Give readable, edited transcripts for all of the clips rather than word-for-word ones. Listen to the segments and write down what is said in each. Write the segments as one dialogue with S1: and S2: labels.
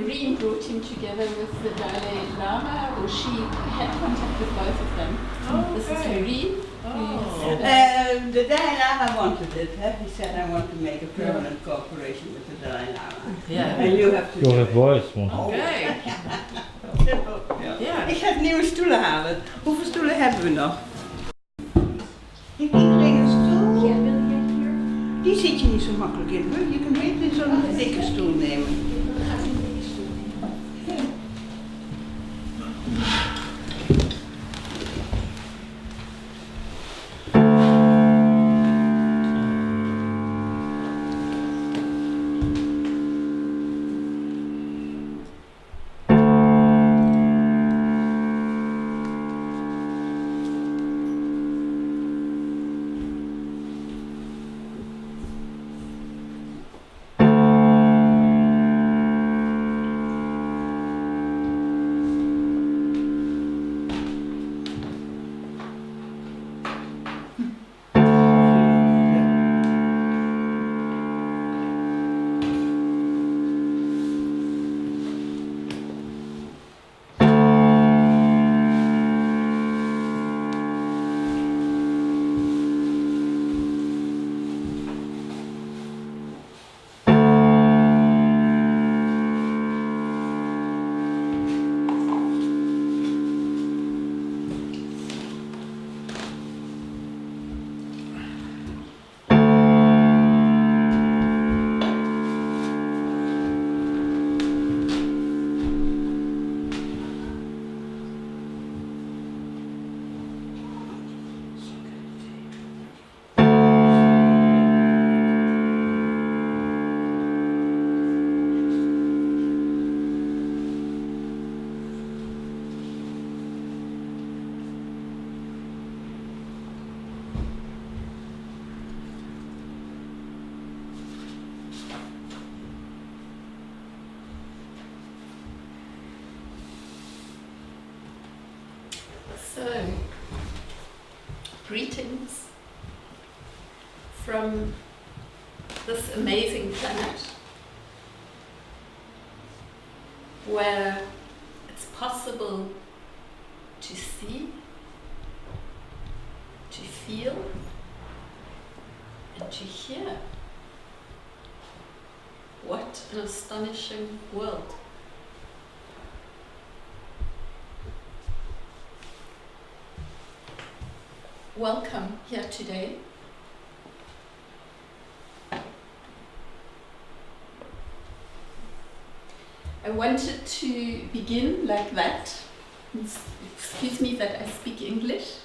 S1: Irene brought him together with the Dalai Lama, or she had contact with both of them. This is Irene.
S2: The Dalai Lama wanted it. He said, I want to make a permanent cooperation with the Dalai Lama.
S3: Ja.
S2: And you have to do
S4: Your
S2: it.
S4: voice, man.
S3: Oké. Ja.
S2: Ik ga nieuwe stoelen halen. Hoeveel stoelen hebben we nog? Heeft iedereen een stoel?
S1: Ja, wil jij hier?
S2: Die zit je niet zo makkelijk in. Hoor. Je kunt beter zo'n dikke stoel nemen.
S1: So, greetings from this amazing planet where it's possible to see, to feel, and to hear. What an astonishing world. Welcome here today. I wanted to begin like that. Excuse me that I speak English,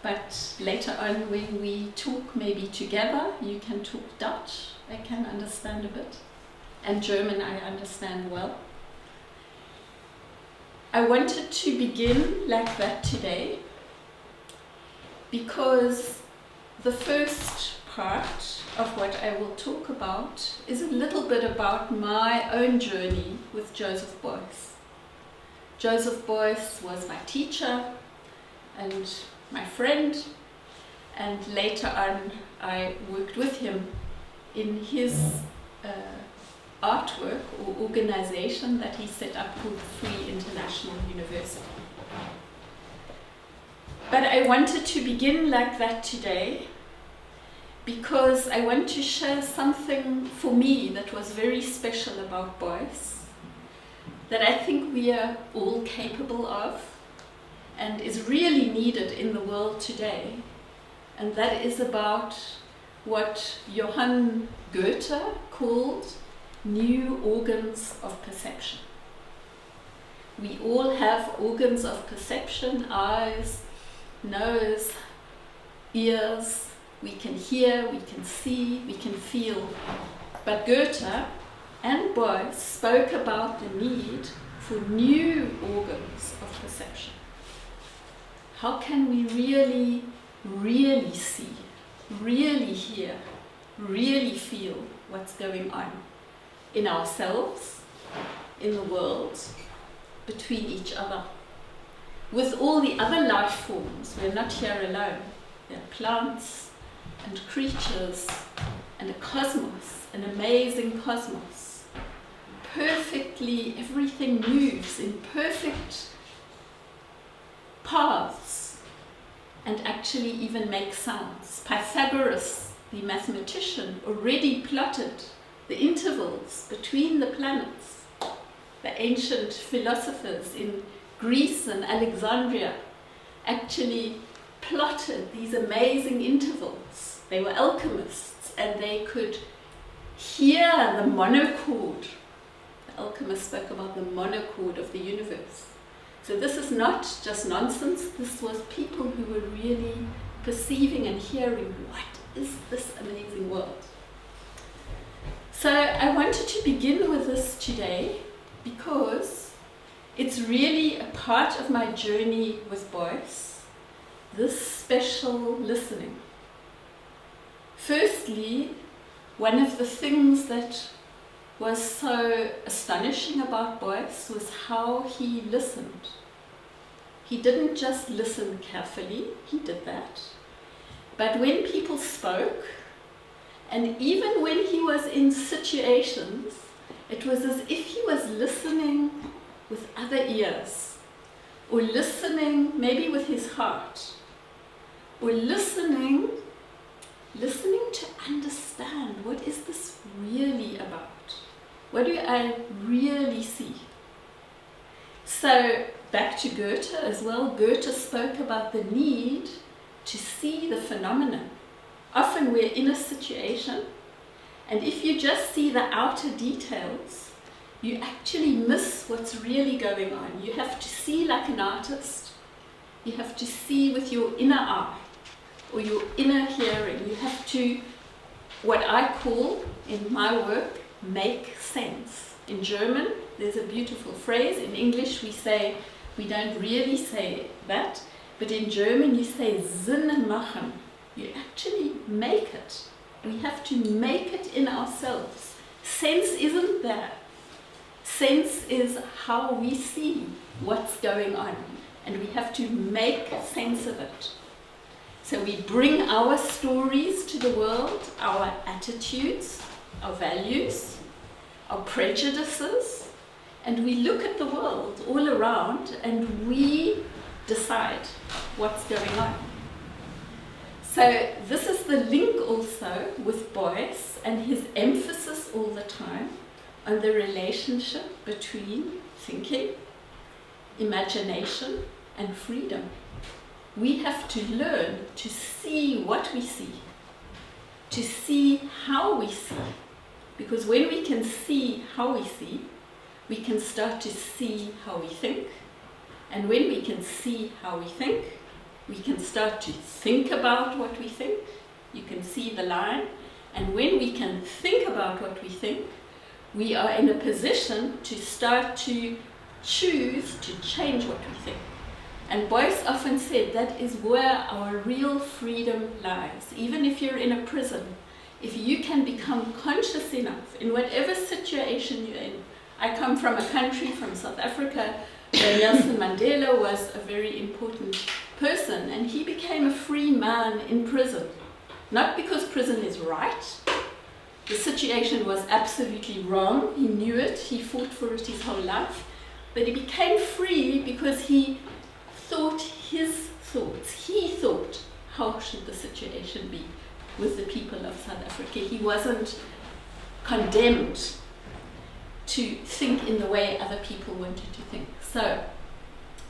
S1: but later on when we talk maybe together, you can talk Dutch, I can understand a bit, and German I understand well. I wanted to begin like that today because the first part of what I will talk about is a little bit about my own journey with Joseph Beuys. Joseph Beuys was my teacher and my friend, and later on I worked with him in his artwork or organization that he set up called Free International University. But I wanted to begin like that today because I want to share something for me that was very special about Beuys, that I think we are all capable of and is really needed in the world today. And that is about what Johann Goethe called new organs of perception. We all have organs of perception, eyes, nose, ears, we can hear, we can see, we can feel. But Goethe and Beuys spoke about the need for new organs of perception. How can we really see, really hear, really feel what's going on in ourselves, in the world, between each other? With all the other life forms, we're not here alone. There are plants and creatures and a cosmos, an amazing cosmos, perfectly perfectly, everything moves in perfect paths and actually even makes sounds. Pythagoras, the mathematician, already plotted the intervals between the planets. The ancient philosophers in Greece and Alexandria actually plotted these amazing intervals. They were alchemists and they could hear the monochord. The alchemists spoke about the monochord of the universe. So this is not just nonsense, this was people who were really perceiving and hearing, what is this amazing world? So I wanted to begin with this today because it's really a part of my journey with Beuys, this special listening. Firstly, one of the things that was so astonishing about Beuys was how he listened. He didn't just listen carefully, he did that. But when people spoke, and even when he was in situations, it was as if he was listening with other ears, or listening maybe with his heart, or listening to understand, what is this really about? What do I really see? So back to Goethe as well. Goethe spoke about the need to see the phenomenon. Often we're in a situation, and if you just see the outer details, you actually miss what's really going on. You have to see like an artist. You have to see with your inner eye or your inner hearing. You have to, what I call in my work, make sense. In German, there's a beautiful phrase. In English, we don't really say that, but in German, you say Sinn machen. You actually make it. We have to make it in ourselves. Sense isn't there. Sense is how we see what's going on, and we have to make sense of it. So we bring our stories to the world, our attitudes, our values, our prejudices, and we look at the world all around and we decide what's going on. So this is the link also with Beuys and his emphasis all the time on the relationship between thinking, imagination, and freedom. We have to learn to see what we see, to see how we see. Because when we can see how we see, we can start to see how we think. And when we can see how we think, we can start to think about what we think. You can see the line. And when we can think about what we think, we are in a position to start to choose to change what we think. And Beuys often said that is where our real freedom lies. Even if you're in a prison, if you can become conscious enough in whatever situation you're in. I come from a country, from South Africa, where Nelson Mandela was a very important person, and he became a free man in prison. Not because prison is right. The situation was absolutely wrong. He knew it. He fought for it his whole life. But he became free because he thought his thoughts. He thought, how should the situation be with the people of South Africa? He wasn't condemned to think in the way other people wanted to think. So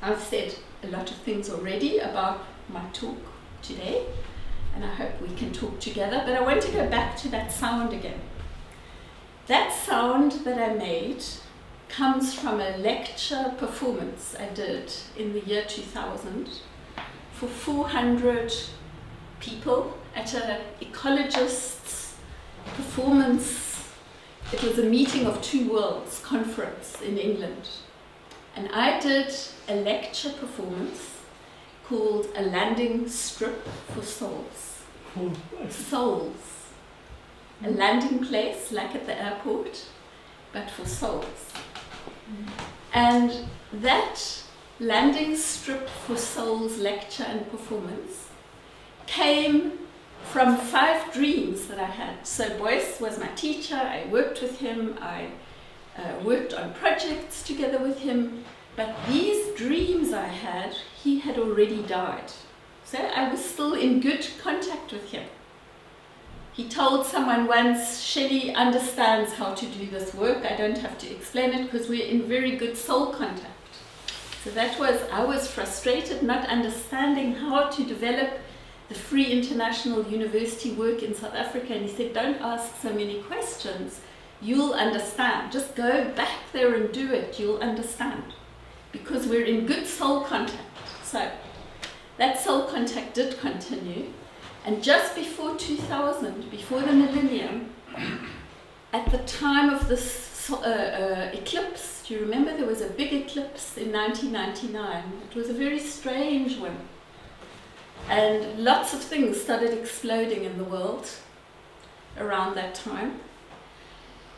S1: I've said a lot of things already about my talk today, and I hope we can talk together, but I want to go back to that sound again. That sound that I made comes from a lecture performance I did in the year 2000 for 400 people at an ecologist's performance. It was a meeting of two worlds conference in England. And I did a lecture performance called A Landing Strip for Souls. Souls. A landing place like at the airport, but for souls. And that Landing Strip for Souls lecture and performance came from 5 dreams that I had. So Beuys was my teacher, I worked with him, I worked on projects together with him. But these dreams I had, he had already died. So I was still in good contact with him. He told someone once, Shelley understands how to do this work. I don't have to explain it because we're in very good soul contact. So I was frustrated not understanding how to develop the Free International University work in South Africa. And he said, don't ask so many questions. You'll understand. Just go back there and do it. You'll understand. Because we're in good soul contact. So that soul contact did continue. And just before 2000, before the millennium, at the time of this eclipse, do you remember there was a big eclipse in 1999? It was a very strange one. And lots of things started exploding in the world around that time.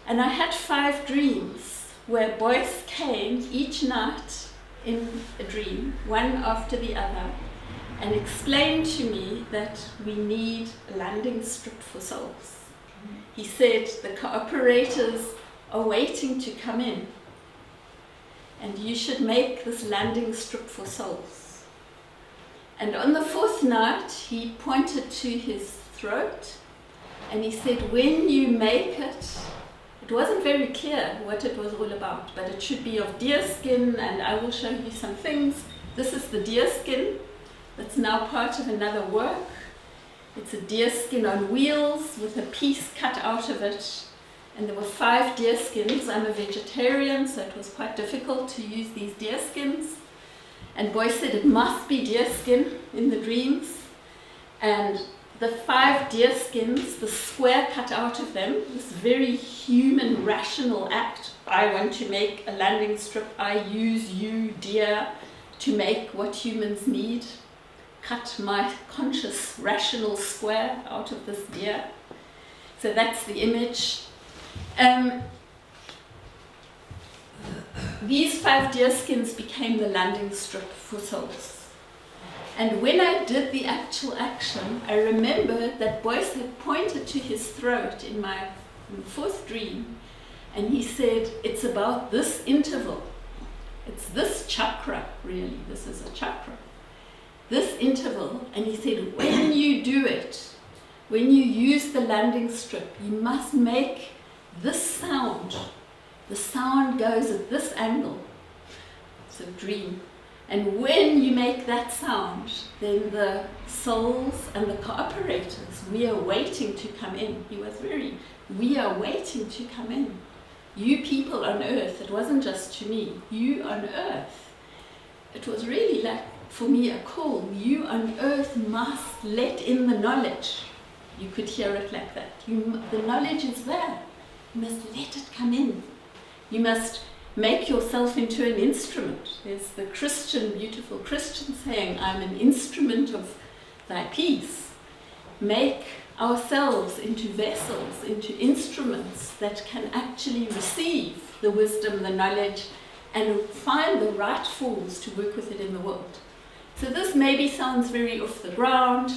S1: And I had 5 dreams where boys came each night in a dream, one after the other, and explained to me that we need a landing strip for souls. He said the cooperators are waiting to come in, and you should make this landing strip for souls. And on the 4th night, he pointed to his throat, and he said, when you make it, it wasn't very clear what it was all about, but it should be of deer skin, and I will show you some things. This is the deer skin. That's now part of another work. It's a deer skin on wheels with a piece cut out of it. And there were 5 deer skins. I'm a vegetarian, so it was quite difficult to use these deer skins. And Boyce said it must be deer skin in the dreams. And the 5 deer skins, the square cut out of them, this very human, rational act. I want to make a landing strip. I use you, deer, to make what humans need. Cut my conscious, rational square out of this deer. So that's the image. These 5 deer skins became the landing strip for souls. And when I did the actual action, I remember that Boyce had pointed to his throat in my 4th dream, and he said, it's about this interval. It's this chakra, really. This is a chakra. This interval, and he said, when you do it, when you use the landing strip, you must make this sound. The sound goes at this angle. It's a dream. And when you make that sound, then the souls and the cooperators, we are waiting to come in. We are waiting to come in. You people on earth, it wasn't just to me, you on earth. It was really like, for me, a call. You on earth must let in the knowledge. You could hear it like that. The knowledge is there. You must let it come in. You must make yourself into an instrument. There's the Christian, beautiful Christian saying, I'm an instrument of thy peace. Make ourselves into vessels, into instruments that can actually receive the wisdom, the knowledge, and find the right forms to work with it in the world. So this maybe sounds very off the ground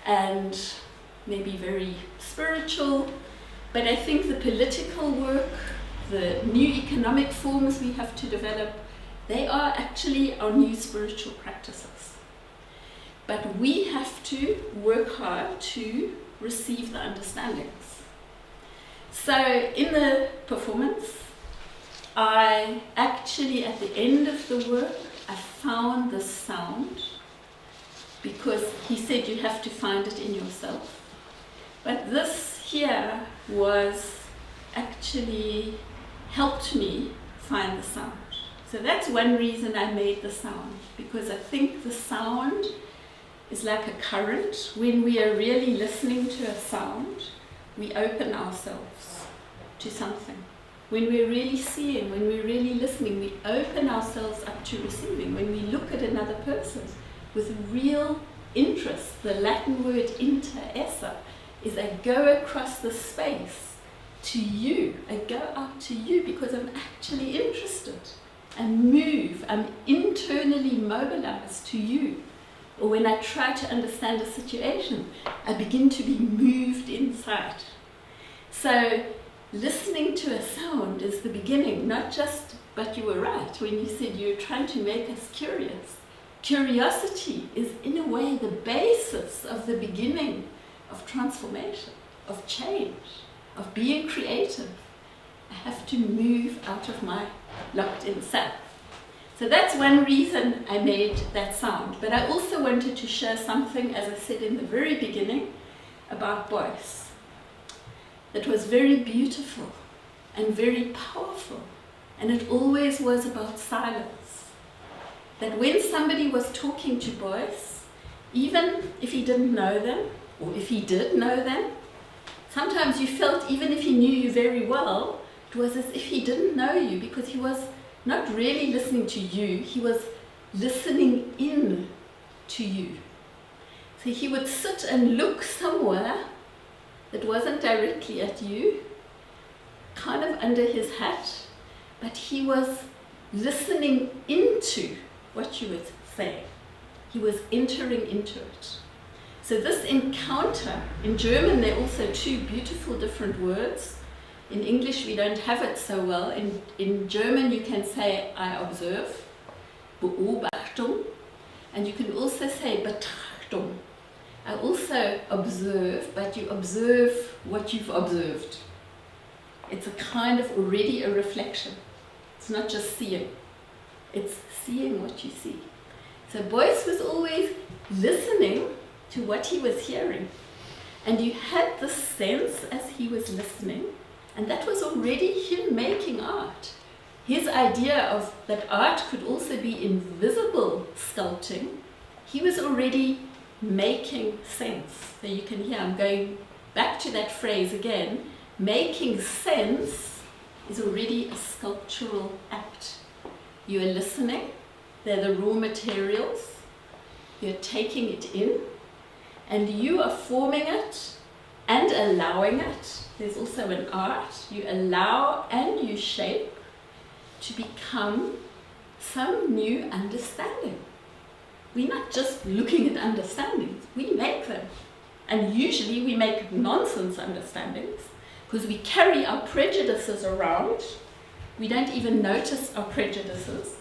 S1: and maybe very spiritual, but I think the political work, the new economic forms we have to develop, they are actually our new spiritual practices. But we have to work hard to receive the understandings. So in the performance, I actually, at the end of the work, I found the sound, because he said you have to find it in yourself. But this here was actually helped me find the sound. So that's one reason I made the sound, because I think the sound is like a current. When we are really listening to a sound, we open ourselves to something. When we're really seeing, when we're really listening, we open ourselves up to receiving. When we look at another person with real interest, the Latin word interessa is I go across the space to you. I go out to you because I'm actually interested. I move, I'm internally mobilized to you. Or when I try to understand a situation, I begin to be moved inside. So listening to a sound is the beginning, not just, but you were right when you said you're trying to make us curious. Curiosity is in a way the basis of the beginning of transformation, of change, of being creative. I have to move out of my locked-in self. So that's one reason I made that sound. But I also wanted to share something, as I said in the very beginning, about Beuys. That was very beautiful and very powerful. And it always was about silence. That when somebody was talking to Beuys, even if he didn't know them, or if he did know them, sometimes you felt, even if he knew you very well, it was as if he didn't know you, because he was not really listening to you, he was listening in to you. So he would sit and look somewhere that wasn't directly at you, kind of under his hat, but he was listening into what you were saying. He was entering into it. So this encounter, in German there are also two beautiful different words. In English we don't have it so well. In German you can say I observe, Beobachtung, and you can also say Betrachtung. I also observe, but you observe what you've observed. It's a kind of already a reflection. It's not just seeing, it's seeing what you see. So Beuys was always listening to what he was hearing. And you had the sense as he was listening, and that was already him making art. His idea of that art could also be invisible sculpting, he was already making sense. So you can hear, I'm going back to that phrase again, making sense is already a sculptural act. You are listening, they're the raw materials, you're taking it in, and you are forming it and allowing it. There's also an art, you allow and you shape to become some new understanding. We're not just looking at understandings, we make them. And usually we make nonsense understandings because we carry our prejudices around. We don't even notice our prejudices.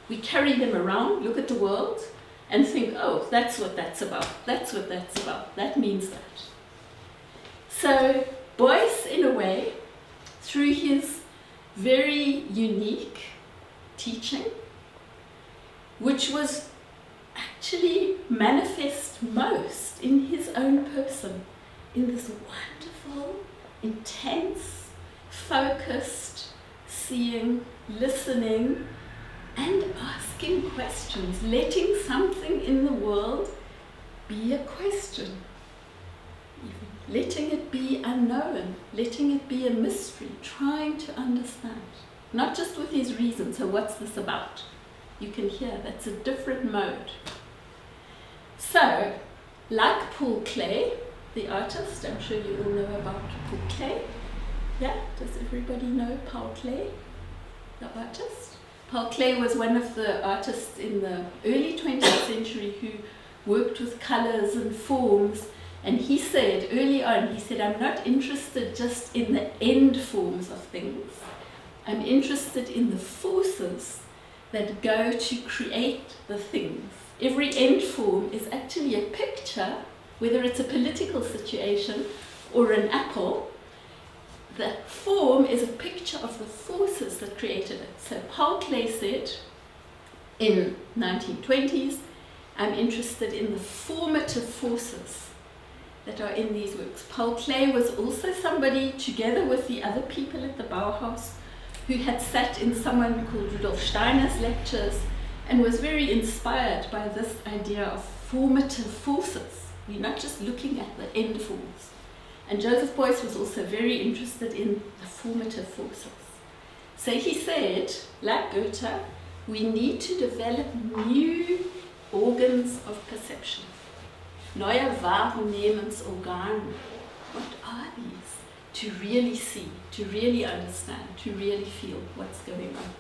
S1: We carry them around, look at the world, and think, oh, that's what that's about, that's what that's about, that means that. So Beuys, in a way, through his very unique teaching, which was actually manifest most in his own person, in this wonderful, intense, focused, seeing, listening, and asking questions, letting something in the world be a question, letting it be unknown, letting it be a mystery, trying to understand, not just with his reason, so what's this about? You can hear that's a different mode. So, like Paul Klee, the artist, I'm sure you all know about Paul Klee. Yeah, does everybody know Paul Klee, the artist? Paul Klee was one of the artists in the early 20th century who worked with colors and forms, and he said early on, he said, I'm not interested just in the end forms of things. I'm interested in the forces that go to create the things. Every end form is actually a picture, whether it's a political situation or an apple. The form is a picture of the forces that created it. So Paul Klee said in 1920s, I'm interested in the formative forces that are in these works. Paul Klee was also somebody, together with the other people at the Bauhaus, who had sat in someone called Rudolf Steiner's lectures and was very inspired by this idea of formative forces. We're not just looking at the end forms. And Joseph Beuys was also very interested in the formative forces. So he said, like Goethe, we need to develop new organs of perception. Neue Wahrnehmungsorgane. What are these? To really see, to really understand, to really feel what's going on.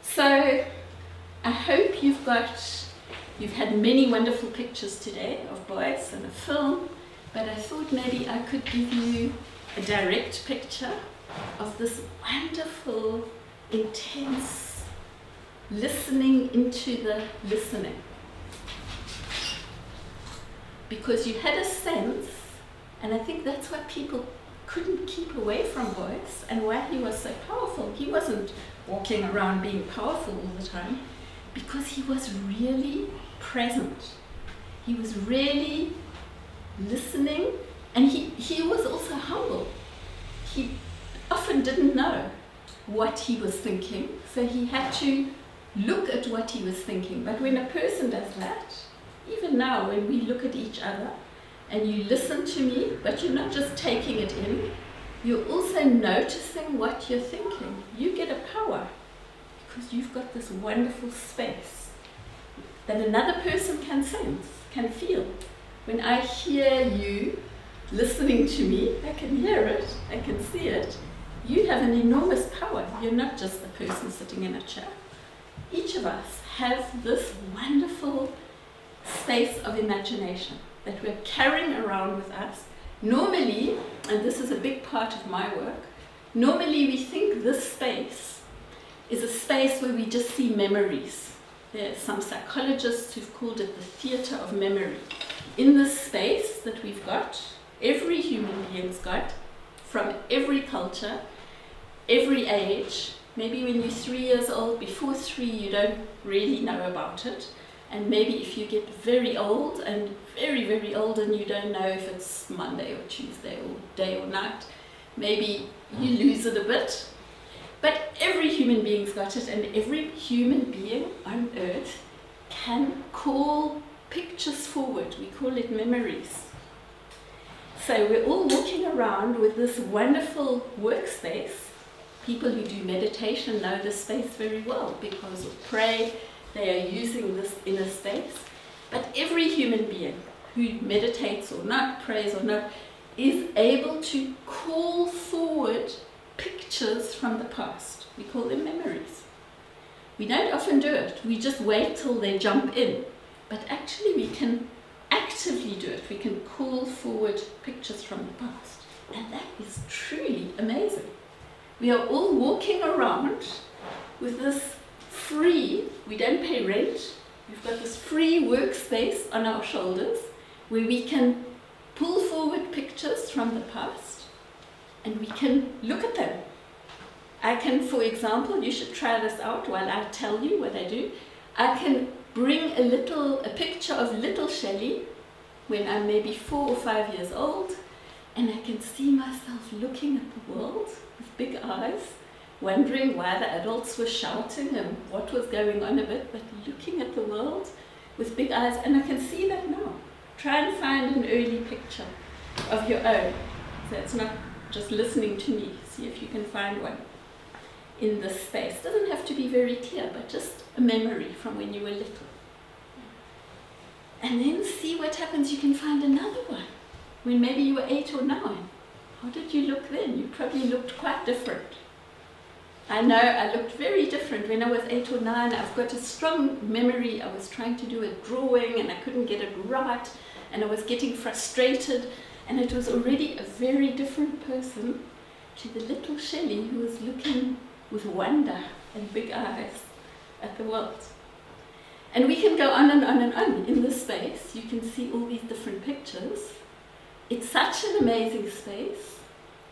S1: So I hope you've had many wonderful pictures today of Beuys and a film, but I thought maybe I could give you a direct picture of this wonderful, intense listening into the listening. Because you had a sense, and I think that's why people couldn't keep away from Beuys and why he was so powerful. He wasn't walking around being powerful all the time, because he was really present. He was really listening, and he was also humble. He often didn't know what he was thinking, so he had to look at what he was thinking. But when a person does that, even now when we look at each other and you listen to me, but you're not just taking it in, you're also noticing what you're thinking. You get a power because you've got this wonderful space that another person can sense, can feel. When I hear you listening to me, I can hear it, I can see it. You have an enormous power. You're not just a person sitting in a chair. Each of us have this wonderful space of imagination that we're carrying around with us. Normally, and this is a big part of my work, normally we think this space is a space where we just see memories. There are some psychologists who've called it the theater of memory. In this space that we've got, every human being's got, from every culture, every age. Maybe when you're 3 years old, before 3 you don't really know about it. And maybe if you get very old and very, very old and you don't know if it's Monday or Tuesday or day or night, maybe you lose it a bit. But every human being's got it, and every human being on earth can call pictures forward. We call it memories. So we're all walking around with this wonderful workspace. People who do meditation know this space very well because of pray. They are using this inner space. But every human being who meditates or not, prays or not, is able to call forward pictures from the past. We call them memories. We don't often do it. We just wait till they jump in. But actually we can actively do it. We can call forward pictures from the past. And that is truly amazing. We are all walking around with this free, we don't pay rent, we've got this free workspace on our shoulders where we can pull forward pictures from the past and we can look at them. I can, for example, you should try this out while I tell you what I do. I can bring a picture of little Shelley when I'm maybe 4 or 5 years old, and I can see myself looking at the world with big eyes, wondering why the adults were shouting and what was going on a bit, but looking at the world with big eyes, and I can see that now. Try and find an early picture of your own. So it's not just listening to me. See if you can find one in this space. It doesn't have to be very clear, but just a memory from when you were little. And then see what happens. You can find another one when maybe you were 8 or 9. How did you look then? You probably looked quite different. I know I looked very different when I was 8 or 9. I've got a strong memory. I was trying to do a drawing and I couldn't get it right, and I was getting frustrated, and it was already a very different person to the little Shelley who was looking with wonder and big eyes at the world. And we can go on and on and on in this space. You can see all these different pictures. It's such an amazing space.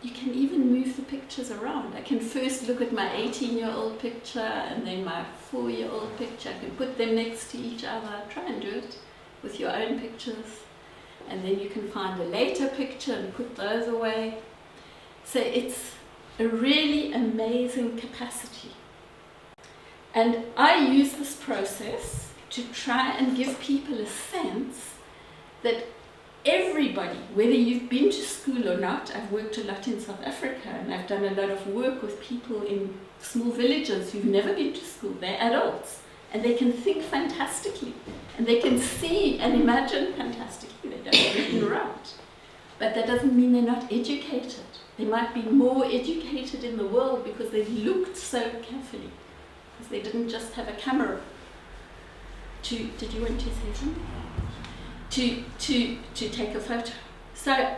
S1: You can even move the pictures around. I can first look at my 18-year-old picture and then my 4-year-old picture. I can put them next to each other. Try and do it with your own pictures. And then you can find a later picture and put those away. So it's a really amazing capacity. And I use this process to try and give people a sense that everybody, whether you've been to school or not, I've worked a lot in South Africa and I've done a lot of work with people in small villages who've never been to school. They're adults and they can think fantastically and they can see and imagine fantastically. They don't read and write. But that doesn't mean they're not educated. They might be more educated in the world because they've looked so carefully, because they didn't just have a camera did you want to say something? To take a photo. So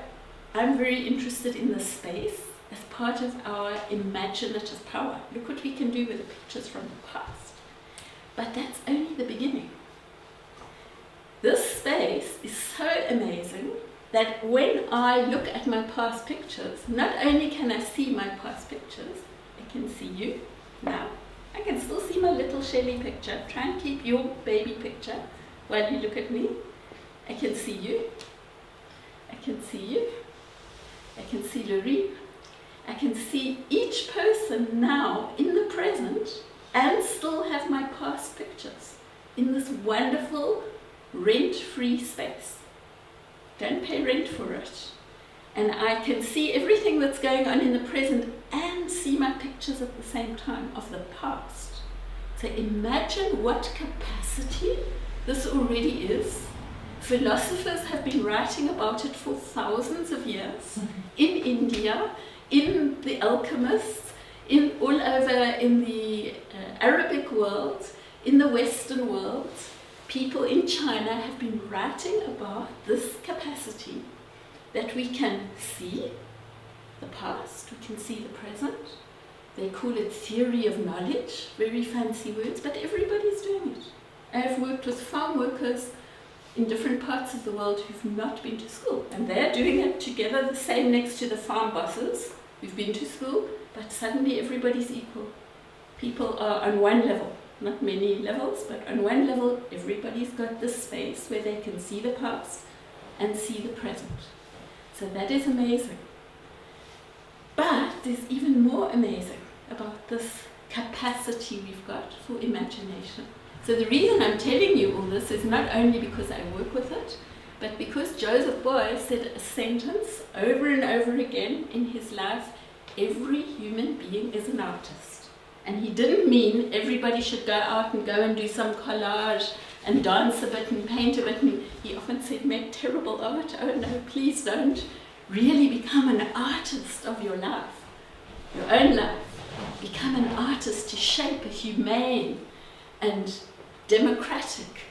S1: I'm very interested in the space as part of our imaginative power. Look what we can do with the pictures from the past. But that's only the beginning. This space is so amazing that when I look at my past pictures, not only can I see my past pictures, I can see you now. I can still see my little Shelley picture. Try and keep your baby picture while you look at me. I can see you. I can see you. I can see Lorraine. I can see each person now in the present and still have my past pictures in this wonderful rent-free space. Don't pay rent for it. And I can see everything that's going on in the present and see my pictures at the same time of the past. So imagine what capacity this already is. Philosophers have been writing about it for thousands of years. In India, in the alchemists, all over in the Arabic world, in the Western world, people in China have been writing about this capacity that we can see the past, we can see the present. They call it theory of knowledge, very fancy words, but everybody's doing it. I have worked with farm workers in different parts of the world who've not been to school, and they're doing it together, the same next to the farm bosses who've been to school, but suddenly everybody's equal. People are on one level, not many levels, but on one level everybody's got this space where they can see the past and see the present. So that is amazing. But there's even more amazing about this capacity we've got for imagination. So the reason I'm telling you all this is not only because I work with it, but because Joseph Beuys said a sentence over and over again in his life: every human being is an artist. And he didn't mean everybody should go out and go and do some collage and dance a bit and paint a bit. And he often said, make terrible art. Oh no, please don't. Really become an artist of your life, your own life. Become an artist to shape a humane and democratic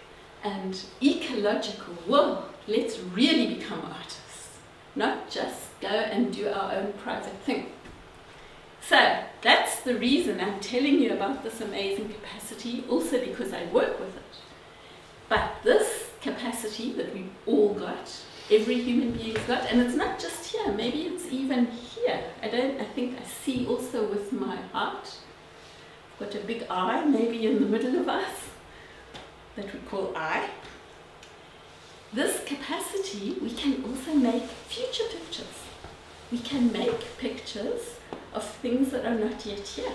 S1: and ecological world. Let's really become artists, not just go and do our own private thing. So that's the reason I'm telling you about this amazing capacity, also because I work with it. But this capacity that we've all got, every human being's got, and it's not just here, maybe it's even here. I think I see also with my heart. I've got a big eye, maybe in the middle of us, that we call I. This capacity, we can also make future pictures. We can make pictures of things that are not yet here.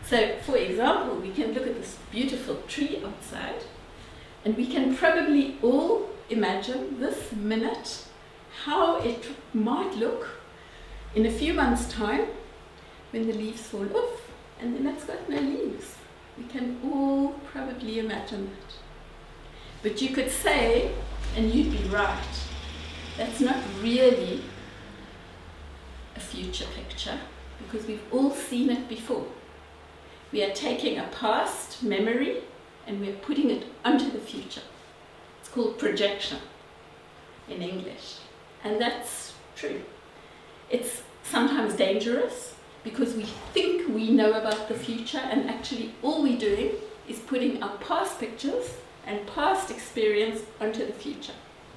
S1: So, for example, we can look at this beautiful tree outside, and we can probably all imagine this minute how it might look in a few months' time when the leaves fall off, and then it's got no leaves. We can all probably imagine that. But you could say, and you'd be right, that's not really a future picture, because we've all seen it before. We are taking a past memory and we're putting it onto the future. It's called projection in English, and that's true. It's sometimes dangerous because we think we know about the future, and actually all we're doing is putting our past pictures and past experience onto the future.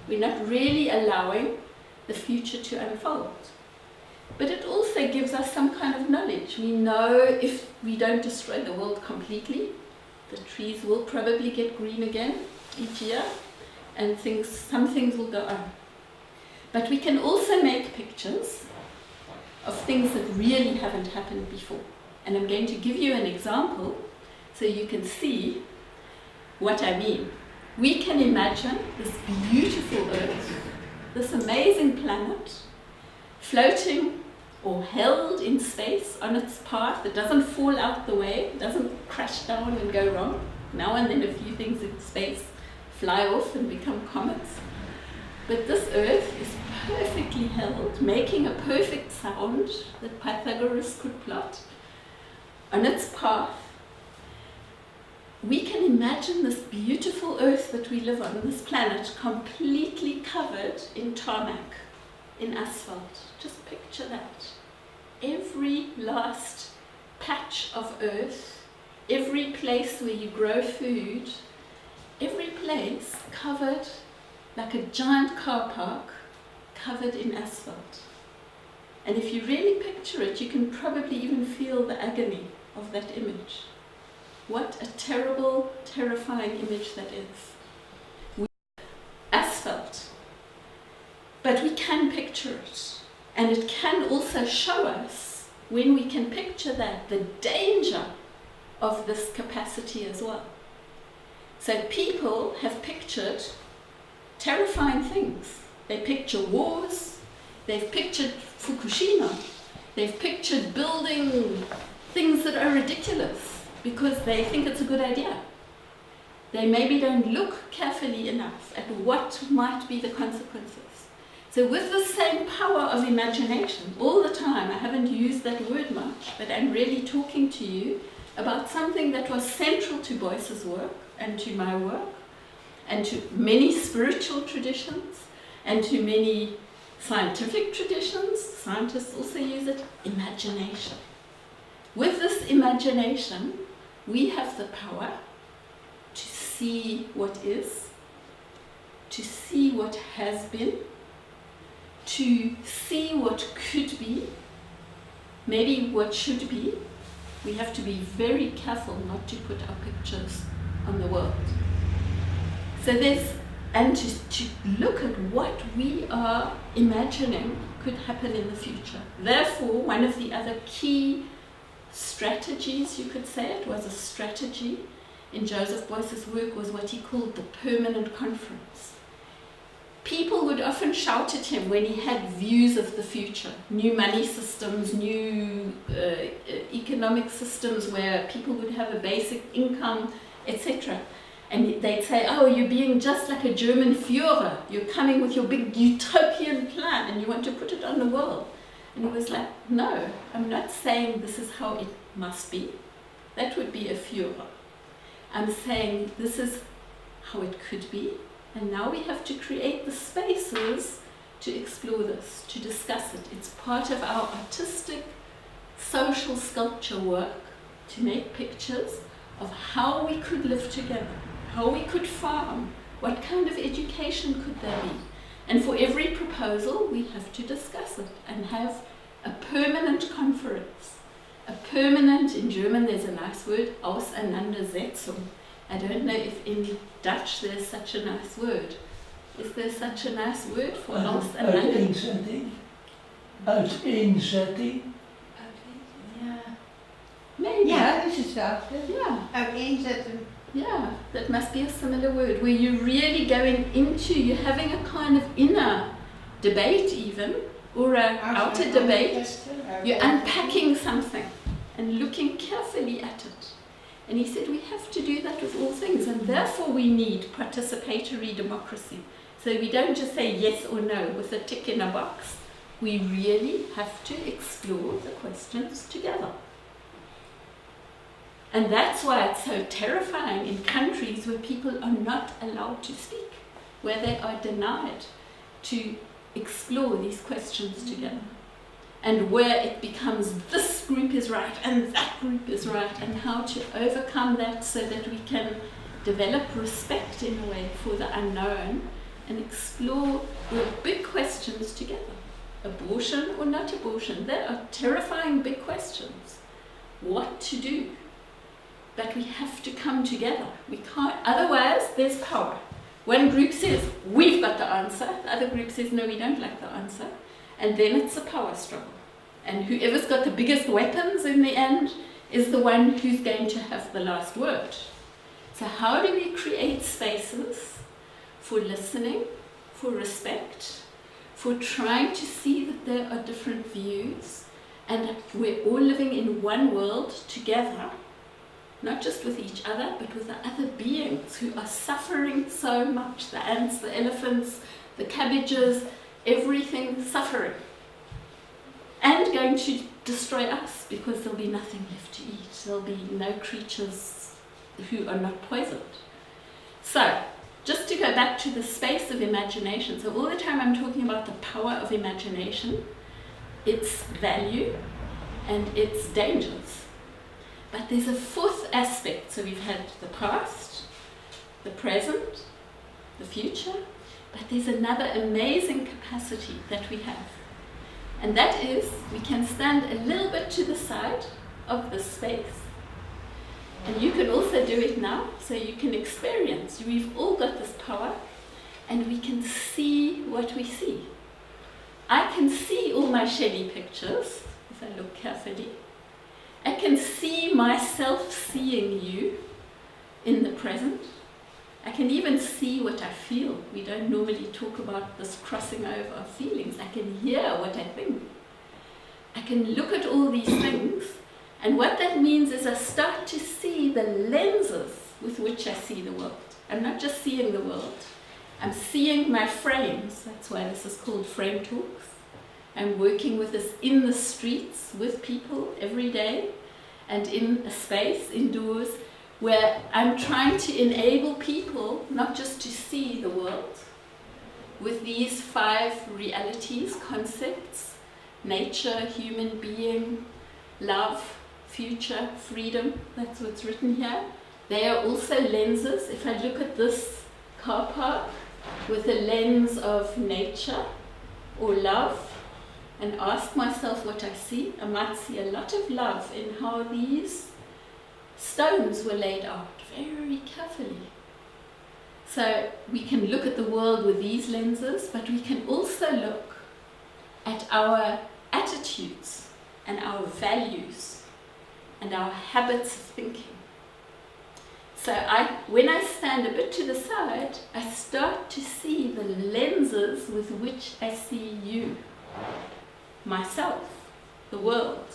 S1: We're not really allowing the future to unfold. But it also gives us some kind of knowledge. We know if we don't destroy the world completely, the trees will probably get green again each year, and some things will go on. But we can also make pictures of things that really haven't happened before. And I'm going to give you an example so you can see what I mean. We can imagine this beautiful Earth, this amazing planet, floating or held in space on its path. It doesn't fall out the way, it doesn't crash down and go wrong. Now and then a few things in space fly off and become comets. But this Earth is perfectly held, making a perfect sound that Pythagoras could plot on its path. We can imagine this beautiful Earth that we live on, this planet, completely covered in tarmac. in asphalt. Just picture that. Every last patch of earth, every place where you grow food, every place covered like a giant car park covered in asphalt. And if you really picture it, you can probably even feel the agony of that image. What a terrible, terrifying image that is. Asphalt. But we can picture it. And it can also show us, when we can picture that, the danger of this capacity as well. So people have pictured terrifying things. They picture wars, they've pictured Fukushima, they've pictured building things that are ridiculous because they think it's a good idea. They maybe don't look carefully enough at what might be the consequences. So with the same power of imagination, all the time, I haven't used that word much, but I'm really talking to you about something that was central to Boyce's work and to my work and to many spiritual traditions and to many scientific traditions. Scientists also use it, imagination. With this imagination, we have the power to see what is, to see what has been, to see what could be, maybe what should be. We have to be very careful not to put our pictures on the world. So to look at what we are imagining could happen in the future. Therefore, one of the other key strategies, you could say it was a strategy in Joseph Beuys's work, was what he called the permanent conference. People would often shout at him when he had views of the future, new money systems, new economic systems where people would have a basic income, etc. And they'd say, oh, you're being just like a German Führer. You're coming with your big utopian plan and you want to put it on the world. And he was like, no, I'm not saying this is how it must be. That would be a Führer. I'm saying this is how it could be. And now we have to create the spaces to explore this, to discuss it. It's part of our artistic, social sculpture work to make pictures of how we could live together, how we could farm, what kind of education could there be. And for every proposal, we have to discuss it and have a permanent conference. A permanent, in German there's a nice word, Auseinandersetzung. I don't know if in Dutch there's such a nice word. Is there such a nice word for
S3: Uiteenzetting. Uiteenzetting.
S1: Yeah. Maybe.
S2: Ja, dat is hetzelfde.
S1: Yeah.
S2: Uiteenzetten.
S1: Yeah, that must be a similar word, where you're really going into, you're having a kind of inner debate even, or an outer debate. You're unpacking something and looking carefully at it. And he said we have to do that with all things, and therefore we need participatory democracy. So we don't just say yes or no with a tick in a box. We really have to explore the questions together. And that's why it's so terrifying in countries where people are not allowed to speak, where they are denied to explore these questions together. And where it becomes this group is right and that group is right, and how to overcome that so that we can develop respect in a way for the unknown and explore the big questions together. Abortion or not abortion, they are terrifying big questions. What to do? But we have to come together. We can't, otherwise there's power. One group says, we've got the answer. The other group says, no, we don't like the answer. And then it's a power struggle. And whoever's got the biggest weapons in the end is the one who's going to have the last word. So how do we create spaces for listening, for respect, for trying to see that there are different views, and we're all living in one world together, not just with each other, but with the other beings who are suffering so much, the ants, the elephants, the cabbages, everything suffering, and going to destroy us because there'll be nothing left to eat. There'll be no creatures who are not poisoned. So, just to go back to the space of imagination. So all the time I'm talking about the power of imagination, its value, and its dangers. But there's a fourth aspect. So we've had the past, the present, the future, but there's another amazing capacity that we have. And that is, we can stand a little bit to the side of this space. And you can also do it now, so you can experience. We've all got this power, and we can see what we see. I can see all my Shelley pictures, if I look carefully. I can see myself seeing you in the present. I can even see what I feel. We don't normally talk about this crossing over of feelings. I can hear what I think. I can look at all these things, and what that means is I start to see the lenses with which I see the world. I'm not just seeing the world, I'm seeing my frames. That's why this is called Frame Talks. I'm working with this in the streets with people every day, and in a space indoors where I'm trying to enable people not just to see the world with these 5 realities, concepts: nature, human being, love, future, freedom. That's what's written here. They are also lenses. If I look at this car park with a lens of nature or love and ask myself what I see, I might see a lot of love in how these stones were laid out very carefully. So we can look at the world with these lenses, but we can also look at our attitudes and our values and our habits of thinking. So when I stand a bit to the side, I start to see the lenses with which I see you, myself, the world.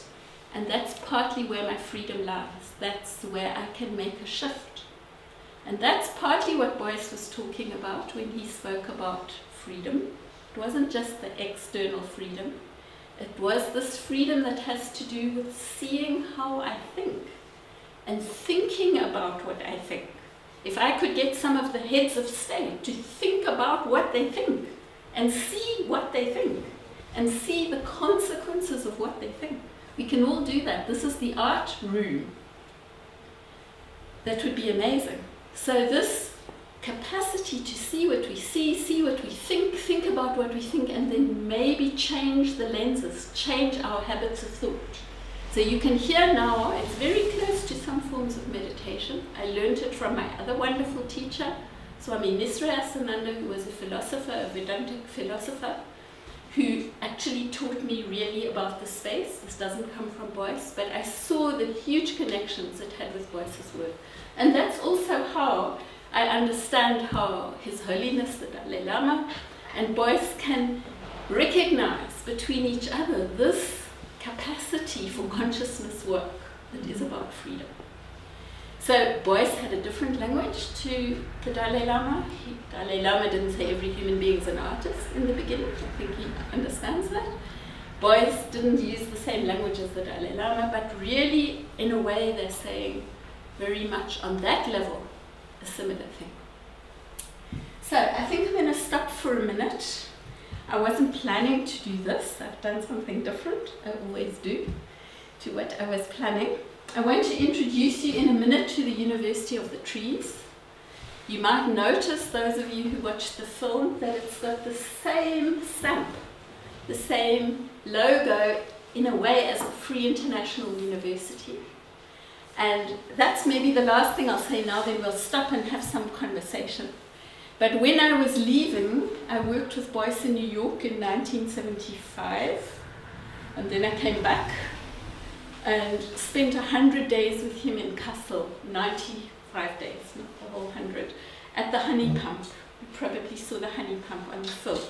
S1: And that's partly where my freedom lies. That's where I can make a shift. And that's partly what Boyce was talking about when he spoke about freedom. It wasn't just the external freedom. It was this freedom that has to do with seeing how I think and thinking about what I think. If I could get some of the heads of state to think about what they think and see what they think and see the consequences of what they think, we can all do that. This is the art room. That would be amazing. So this capacity to see what we see what we think about what we think, and then maybe change the lenses, change our habits of thought. So you can hear now, it's very close to some forms of meditation. I learned it from my other wonderful teacher, Swami Nisrayasananda, who was a philosopher, a Vedantic philosopher, who actually taught me really about the space. This doesn't come from Boyce, but I saw the huge connections it had with Boyce's work. And that's also how I understand how His Holiness the Dalai Lama and Boyce can recognize between each other this capacity for consciousness work that is about freedom. So Boyce had a different language to the Dalai Lama. Dalai Lama didn't say every human being is an artist in the beginning. I think he understands that. Boyce didn't use the same language as the Dalai Lama, but really, in a way, they're saying very much on that level a similar thing. So I think I'm going to stop for a minute. I wasn't planning to do this. I've done something different. I always do to what I was planning. I want to introduce you in a minute to the University of the Trees. You might notice, those of you who watched the film, that it's got the same stamp, the same logo in a way as the Free International University. And that's maybe the last thing I'll say now, then we'll stop and have some conversation. But when I was leaving, I worked with Boyce in New York in 1975, and then I came back and spent 100 days with him in Kassel, 95 days, not the whole 100, at the honey pump. You probably saw the honey pump on the film.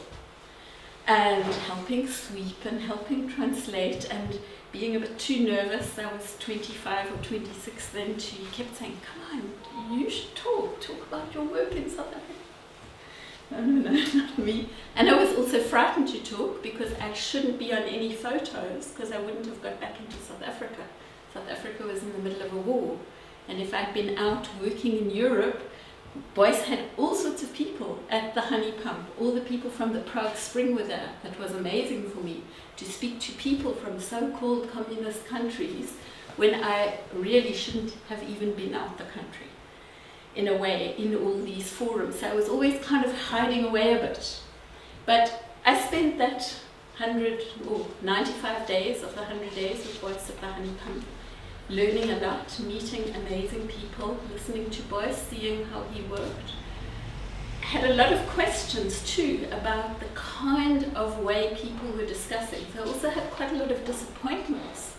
S1: And helping sweep and helping translate and being a bit too nervous. I was 25 or 26 then too. He kept saying, come on, you should talk about your work in South Africa. No, not me. And I was also frightened to talk because I shouldn't be on any photos because I wouldn't have got back into South Africa. South Africa was in the middle of a war. And if I'd been out working in Europe, Boyce had all sorts of people at the Honey Pump. All the people from the Prague Spring were there. That was amazing for me, to speak to people from so-called communist countries when I really shouldn't have even been out the country, in a way, in all these forums. So I was always kind of hiding away a bit. But I spent that 95 days of the 100 days with Boyce at the Honey Pump, learning a lot, meeting amazing people, listening to Boyce, seeing how he worked. Had a lot of questions too about the kind of way people were discussing. So I also had quite a lot of disappointments,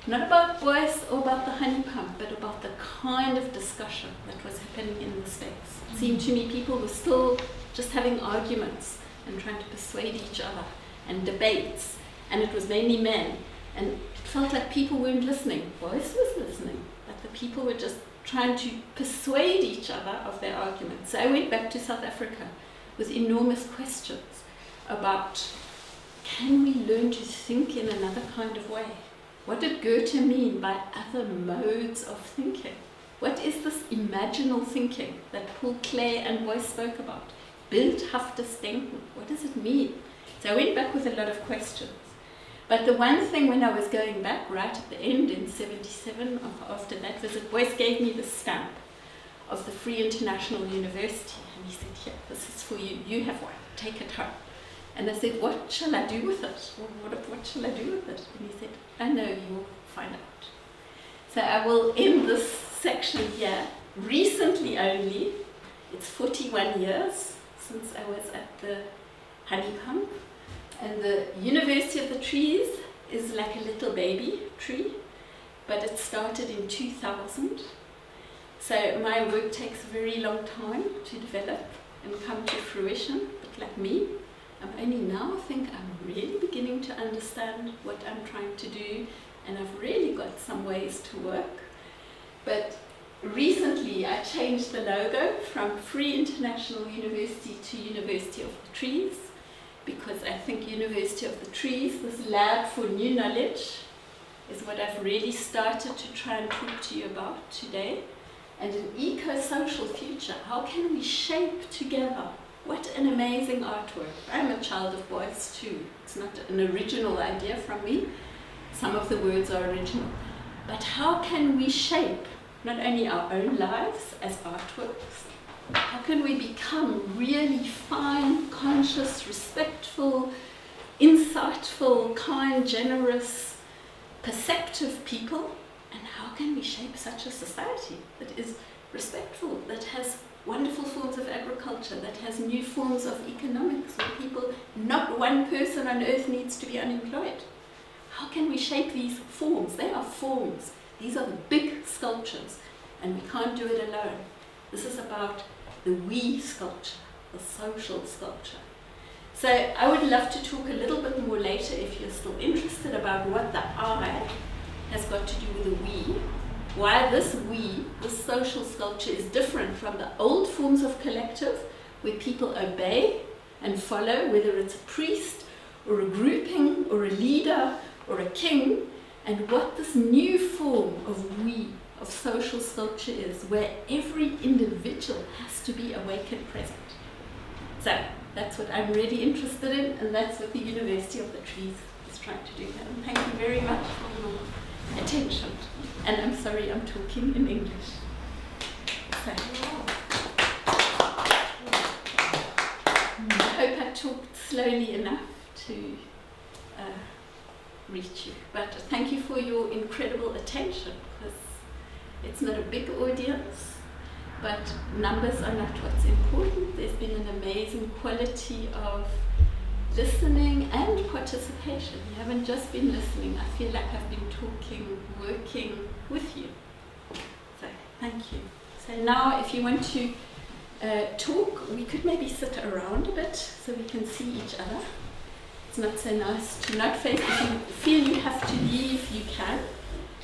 S1: not about Boyce or about the Honey Pump, but about the kind of discussion that was happening in the space. It seemed to me people were still just having arguments and trying to persuade each other, and debates, and it was mainly men. And it felt like people weren't listening. Boyce was listening, but the people were just trying to persuade each other of their arguments. So I went back to South Africa with enormous questions about, can we learn to think in another kind of way? What did Goethe mean by other modes of thinking? What is this imaginal thinking that Paul Klee and Boyce spoke about? Bildhaftes Denken, what does it mean? So I went back with a lot of questions. But the one thing when I was going back right at the end in 77, after that visit, Boyce gave me the stamp of the Free International University. And he said, here, this is for you. You have one. Take it home. And I said, what shall I do with it? What shall I do with it? And he said, I know, you'll find out. So I will end this section here. Recently only, it's 41 years since I was at the Honey Pump. And the University of the Trees is like a little baby tree, but it started in 2000. So my work takes a very long time to develop and come to fruition, but like me, I'm only now, I think I'm really beginning to understand what I'm trying to do, and I've really got some ways to work. But recently I changed the logo from Free International University to University of the Trees, because I think University of the Trees, this lab for new knowledge, is what I've really started to try and talk to you about today. And an eco-social future, how can we shape together? What an amazing artwork. I'm a child of Boyce too. It's not an original idea from me. Some of the words are original. But how can we shape not only our own lives as artworks, how can we become really fine, conscious, respectful, insightful, kind, generous, perceptive people? And how can we shape such a society that is respectful, that has wonderful forms of agriculture, that has new forms of economics, where people, not one person on earth needs to be unemployed? How can we shape these forms? They are forms. These are the big sculptures, and we can't do it alone. This is about the we sculpture, the social sculpture. So I would love to talk a little bit more later, if you're still interested, about what the I has got to do with the we, why this we, this social sculpture, is different from the old forms of collective, where people obey and follow, whether it's a priest or a grouping or a leader or a king, and what this new form of we, of social sculpture is, where every individual has to be awake and present. So that's what I'm really interested in, and that's what the University of the Trees is trying to do. And thank you very much for your attention. And I'm sorry I'm talking in English. So, I hope I talked slowly enough to reach you. But thank you for your incredible attention, because it's not a big audience, but numbers are not what's important. There's been an amazing quality of listening and participation. You haven't just been listening. I feel like I've been talking, working with you. So, thank you. So now, if you want to talk, we could maybe sit around a bit so we can see each other. It's not so nice to not face. If you feel you have to leave, you can.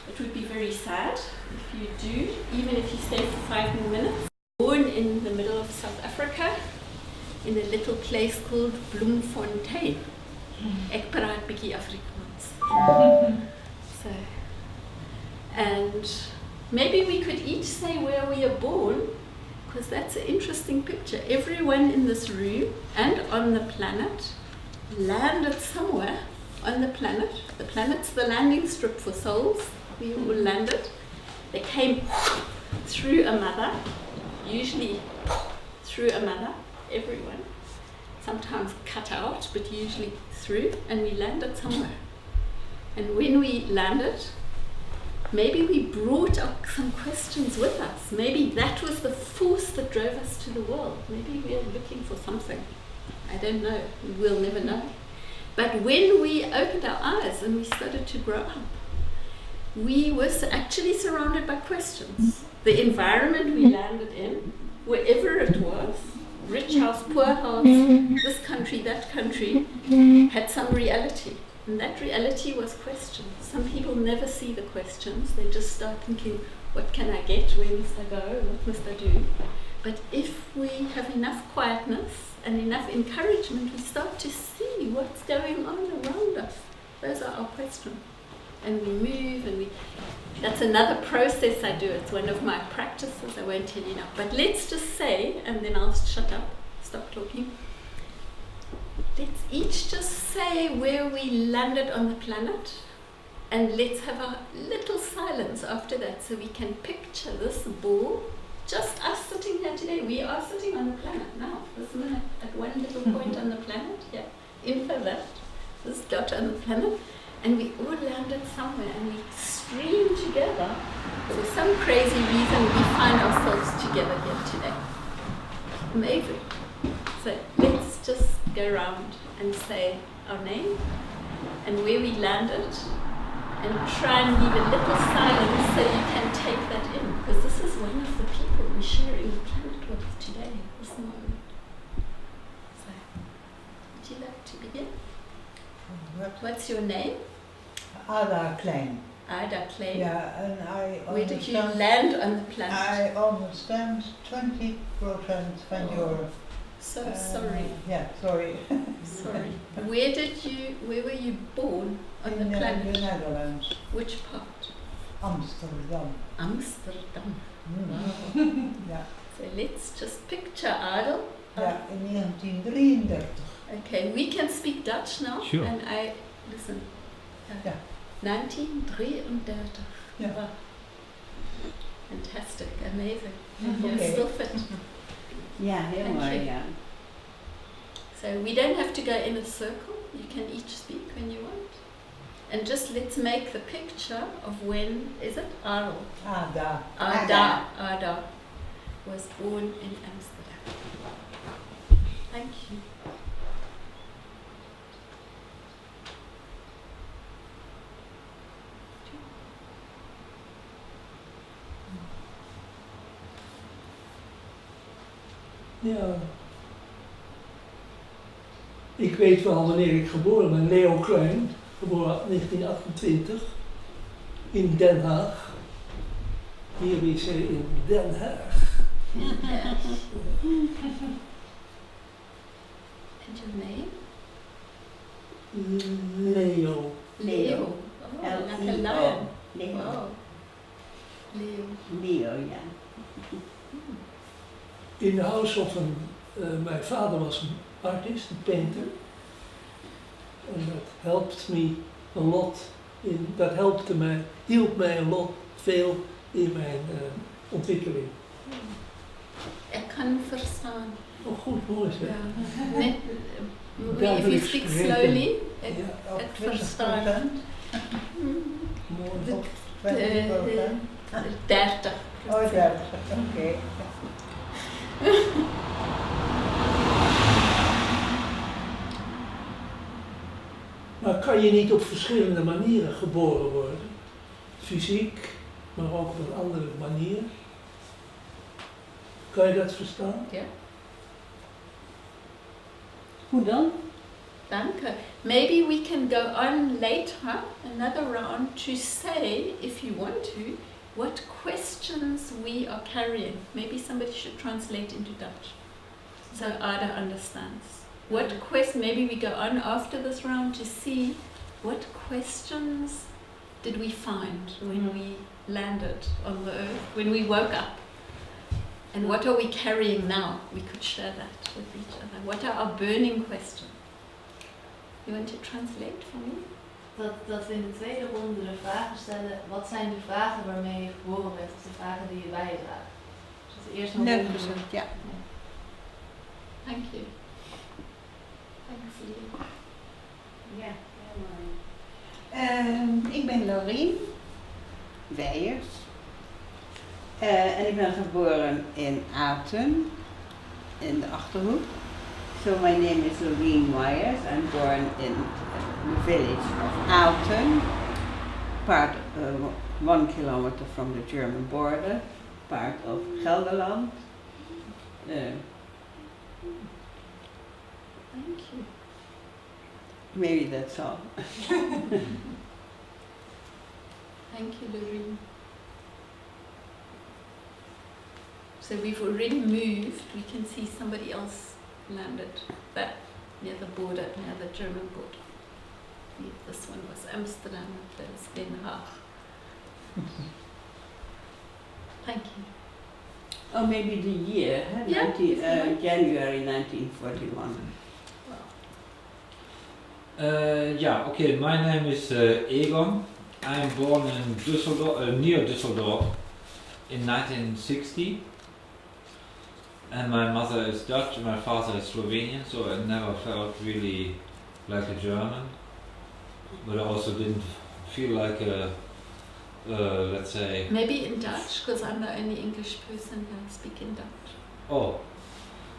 S1: It would be very sad if you do, even if you stay for 5 more minutes. Born in the middle of South Africa, in a little place called Bloemfontein. Ek praat bietjie Afrikaans. So, and maybe we could each say where we are born, because that's an interesting picture. Everyone in this room and on the planet landed somewhere on the planet. The planet's the landing strip for souls. We all landed. They came through a mother, usually through a mother, everyone. Sometimes cut out, but usually through, and we landed somewhere. And when we landed, maybe we brought up some questions with us. Maybe that was the force that drove us to the world. Maybe we are looking for something. I don't know. We'll never know. But when we opened our eyes and we started to grow up, we were actually surrounded by questions. The environment we landed in, wherever it was, rich house, poor house, this country, that country, had some reality. And that reality was questions. Some people never see the questions. They just start thinking, what can I get? Where must I go? What must I do? But if we have enough quietness and enough encouragement, we start to see what's going on around us. Those are our questions. And we move, and that's another process I do. It's one of my practices. I won't tell you now. But let's just say, and then I'll shut up, stop talking. Let's each just say where we landed on the planet, and let's have a little silence after that so we can picture this ball, just us sitting here today. We are sitting on the planet now, this minute, at one little point on the planet, yeah, info that, this dot on the planet, and we all landed somewhere and we streamed together. For some crazy reason, we find ourselves together here today. Amazing. So let's just go around and say our name and where we landed, and try and leave a little silence so you can take that in, because this is one of the people we're sharing the planet with today, this moment. So, would you like to begin? What's your name?
S4: Ada Klein.
S1: Ada Klein.
S4: Yeah, and I
S1: Where did you
S4: understand,
S1: land on the planet?
S4: I understand 20% van your...
S1: So sorry.
S4: Yeah, sorry.
S1: Sorry. Where were you born on
S4: In
S1: the planet?
S4: the Netherlands,
S1: Which part?
S4: Amsterdam.
S1: Amsterdam.
S4: Mm.
S1: Wow.
S4: Ja,
S1: So let's just picture Adel.
S4: ja, in 1933.
S1: Okay, we can speak Dutch now.
S5: Sure.
S1: And I listen.
S4: Yeah.
S1: 1933.
S4: Yeah.
S1: Wow. Fantastic, amazing.
S4: Okay.
S1: You're still fit.
S2: Ja, heel
S1: Thank
S2: mooi,
S1: you.
S2: ja.
S1: So we don't have to go in a circle. You can each speak when you want. And just let's make the picture of when, is it? Adel.
S4: Ada.
S1: Ada was born in Amsterdam. Thank you.
S3: Ja. Ik weet wel wanneer ik geboren ben. Leo Klein, geboren in 1928 in Den Haag. Hier is hij in Den Haag.
S1: And your name?
S3: Leo.
S1: Leo. Oh, like a
S2: L-E-O.
S1: lion.
S2: Leo.
S1: Wow. Leo.
S2: Leo, ja.
S3: In de house of mijn vader was een artist, een painter. En dat helpt me een lot. Dat hielp mij een lot veel in mijn ontwikkeling.
S1: Ik kan verstaan.
S3: Oh, goed, mooi zeg.
S1: Ja. Net, if you
S3: Duidelijk
S1: speak
S3: spreken.
S1: slowly,
S3: Ja,
S4: Ook
S1: ik
S4: 20%.
S1: verstaan.
S3: mooi.
S4: Of 20%.
S1: 30.
S4: Oh, 30. Oké.
S3: Maar kan je niet op verschillende manieren geboren worden? Fysiek, maar ook op een andere manier. Kan je dat verstaan?
S1: Ja.
S2: Hoe dan?
S1: Danke. Maybe we can go on later, another round, to say, if you want to, what questions we are carrying. Maybe somebody should translate into Dutch, so Ada understands. What maybe we go on after this round to see what questions did we find when we landed on the earth, when we woke up. And what are we carrying now? We could share that with each other. What are our burning questions? You want to translate for me?
S5: Dat we in de tweede ronde de vragen stellen, wat zijn de vragen waarmee je geboren bent, of de vragen die je bij je draagt. Dus dat we eerst nog
S2: Leuk
S5: ronde
S2: gezegd,
S5: doen.
S2: ja.
S1: Thank you. Thanks, Lee.
S2: Ja, ik ben Laurien Weijers. En ik ben geboren in Aten, in de Achterhoek. So my name is Laurien Weijers. I'm born in the village of Aten, part 1 kilometer from the German border, part of Gelderland.
S1: Thank you.
S2: Maybe that's all.
S1: Thank you, Lorraine. So we've already moved. We can see somebody else landed there near the border, near the German border. This one was Amsterdam, that was Den Haag. Thank you.
S2: Oh, maybe the year, huh?
S1: Yeah, if you like.
S2: January 1941.
S6: Okay, my name is Egon. I'm born in Düsseldorf, near Düsseldorf in 1960. And my mother is Dutch and my father is Slovenian, so I never felt really like a German. But I also didn't feel like a, let's say...
S1: Maybe in Dutch, because I'm the only English person who speaks in Dutch.
S6: Oh,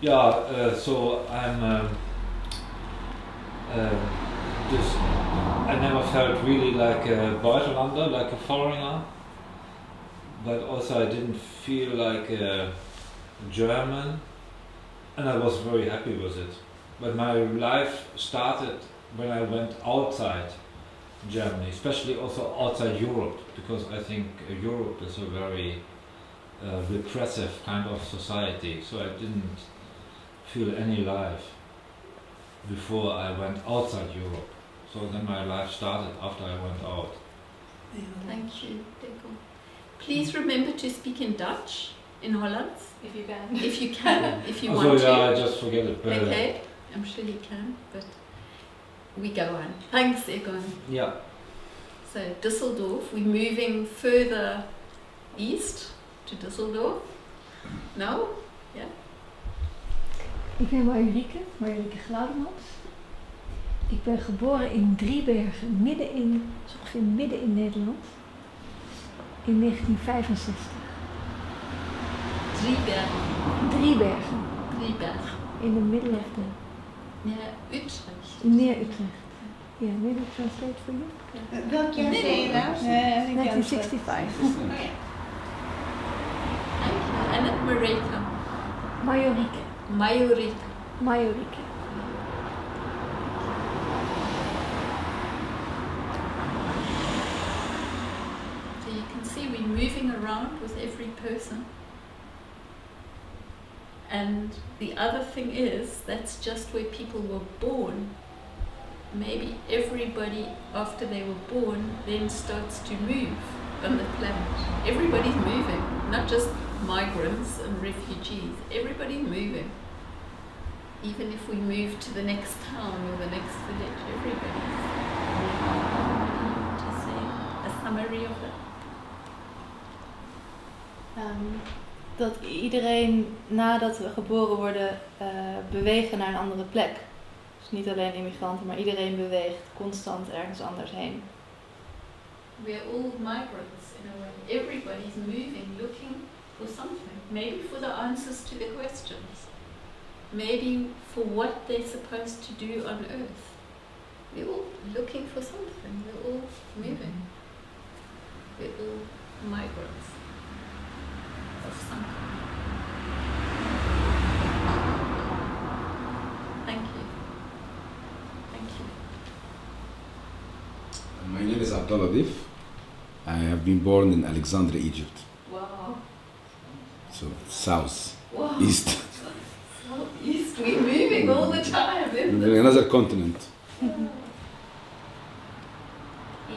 S6: yeah, so I'm just, I never felt really like a Buitenlander, like a foreigner, but also I didn't feel like a German, and I was very happy with it. But my life started when I went outside Germany, especially also outside Europe, because I think Europe is a very repressive kind of society, so I didn't feel any life before I went outside Europe. So then my life started after I went out.
S1: Thank you, Deko. Please remember to speak in Dutch in Holland,
S5: If you can.
S1: if you can, if you
S6: Also,
S1: want
S6: yeah, I
S1: to.
S6: just forget it better.
S1: Okay, I'm sure you can, but we go on. Thanks, Egon.
S6: Yeah.
S1: So Düsseldorf, we're moving further east to Düsseldorf. No? Yeah.
S7: Ik ben Marjoleike Glaudemans. Ik ben geboren in Driebergen, zo ongeveer midden in Nederland, in 1965. Driebergen,
S1: Driebergen.
S7: in the middle of the,
S1: Near Utrecht.
S7: near Utrecht. Yeah, maybe translate for you?
S2: Welk jaar
S1: Nee,
S2: zei je nou?
S7: 1965.
S2: Oh ja.
S1: Thank you. And Marika.
S7: Majorieke.
S1: Majorika. So you can see we're moving around with every person. And the other thing is, that's just where people were born. Maybe everybody after they were born then starts to move on the planet. Everybody's moving, not just migrants and refugees. Everybody's moving. Even if we move to the next town or the next village, everybody's moving. To say a summary of that.
S5: Dat iedereen nadat we geboren worden bewegen naar een andere plek. Dus niet alleen immigranten, maar iedereen beweegt constant ergens anders heen.
S1: We're all migrants in a way. Everybody's moving, looking for something. Maybe for the answers to the questions. Maybe for what they're supposed to do on Earth. We're all looking for something. We're all moving. We're all migrants of some kind. Thank you. Thank you.
S8: My name is Abdullah Dif. I have been born in Alexandria, Egypt.
S1: Wow.
S8: So south,
S1: Wow.
S8: east,
S1: So east, we're moving all the time. Isn't it?
S8: another continent.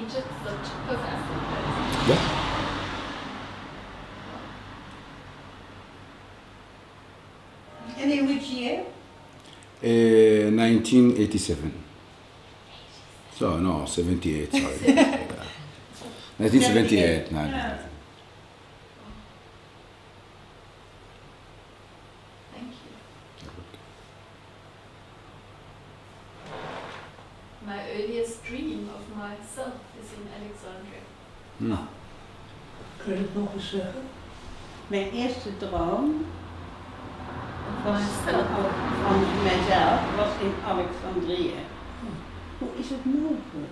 S1: Egypt's the tip of Africa.
S8: Yeah.
S2: And in which year?
S8: 1987. So no, 78. Sorry. 1978. No.
S2: Yeah.
S1: Thank you. My earliest dream of myself is in Alexandria.
S8: Hmm.
S3: Kun je het nog eens zeggen?
S2: Mijn eerste droom was
S1: Myself.
S2: van mijzelf was in Alexandrië. Hoe is het mogelijk?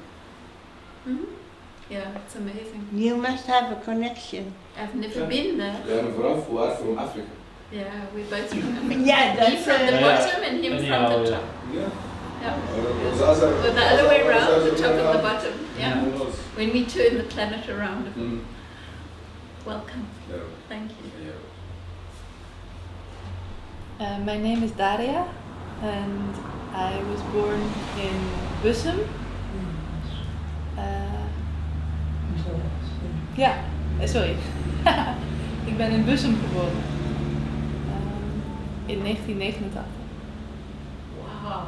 S1: Yeah, it's amazing.
S2: You must have a connection.
S1: I've never been there.
S8: We are from Africa.
S1: Yeah, we're both from Africa.
S2: Yeah,
S1: Me
S2: that's
S1: from the
S6: Yeah.
S1: bottom and him from
S6: Anyhow,
S1: the
S6: yeah.
S1: top.
S8: Yeah.
S1: Yeah.
S8: Or
S1: The other way around, the top and the bottom. Yeah.
S8: Who knows?
S1: When we turn the planet around.
S8: Mm.
S1: Welcome.
S8: Yeah.
S1: Thank you.
S8: Yeah.
S5: My name is Daria and I was born in Bussum. Ja, sorry. Ik ben in Bussum geboren. In 1989.
S1: Wow.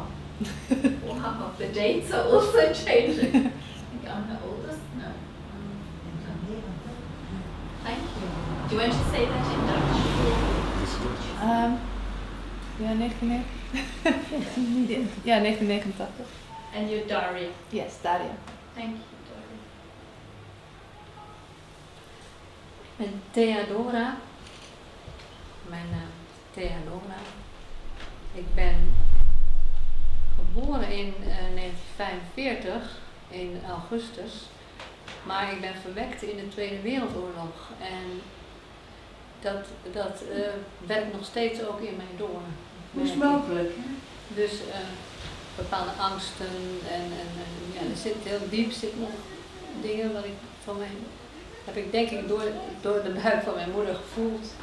S1: Wow. The dates are also changing. I think I'm the oldest. No. Thank you. Do you want to say that in Dutch?
S5: Ja, 1989.
S1: And you're Daria.
S5: Yes, Daria.
S1: Thank you, Daria.
S9: Ik ben Theodora. Mijn naam is Theodora. Ik ben geboren in 1945 in augustus. Maar ik ben verwekt in de Tweede Wereldoorlog. En dat werkt nog steeds ook in mij door.
S2: Hoe is het mogelijk?
S9: Dus bepaalde angsten en ja, er zit heel diep zit nog dingen wat ik van mijn heb ik denk ik door de buik van mijn moeder gevoeld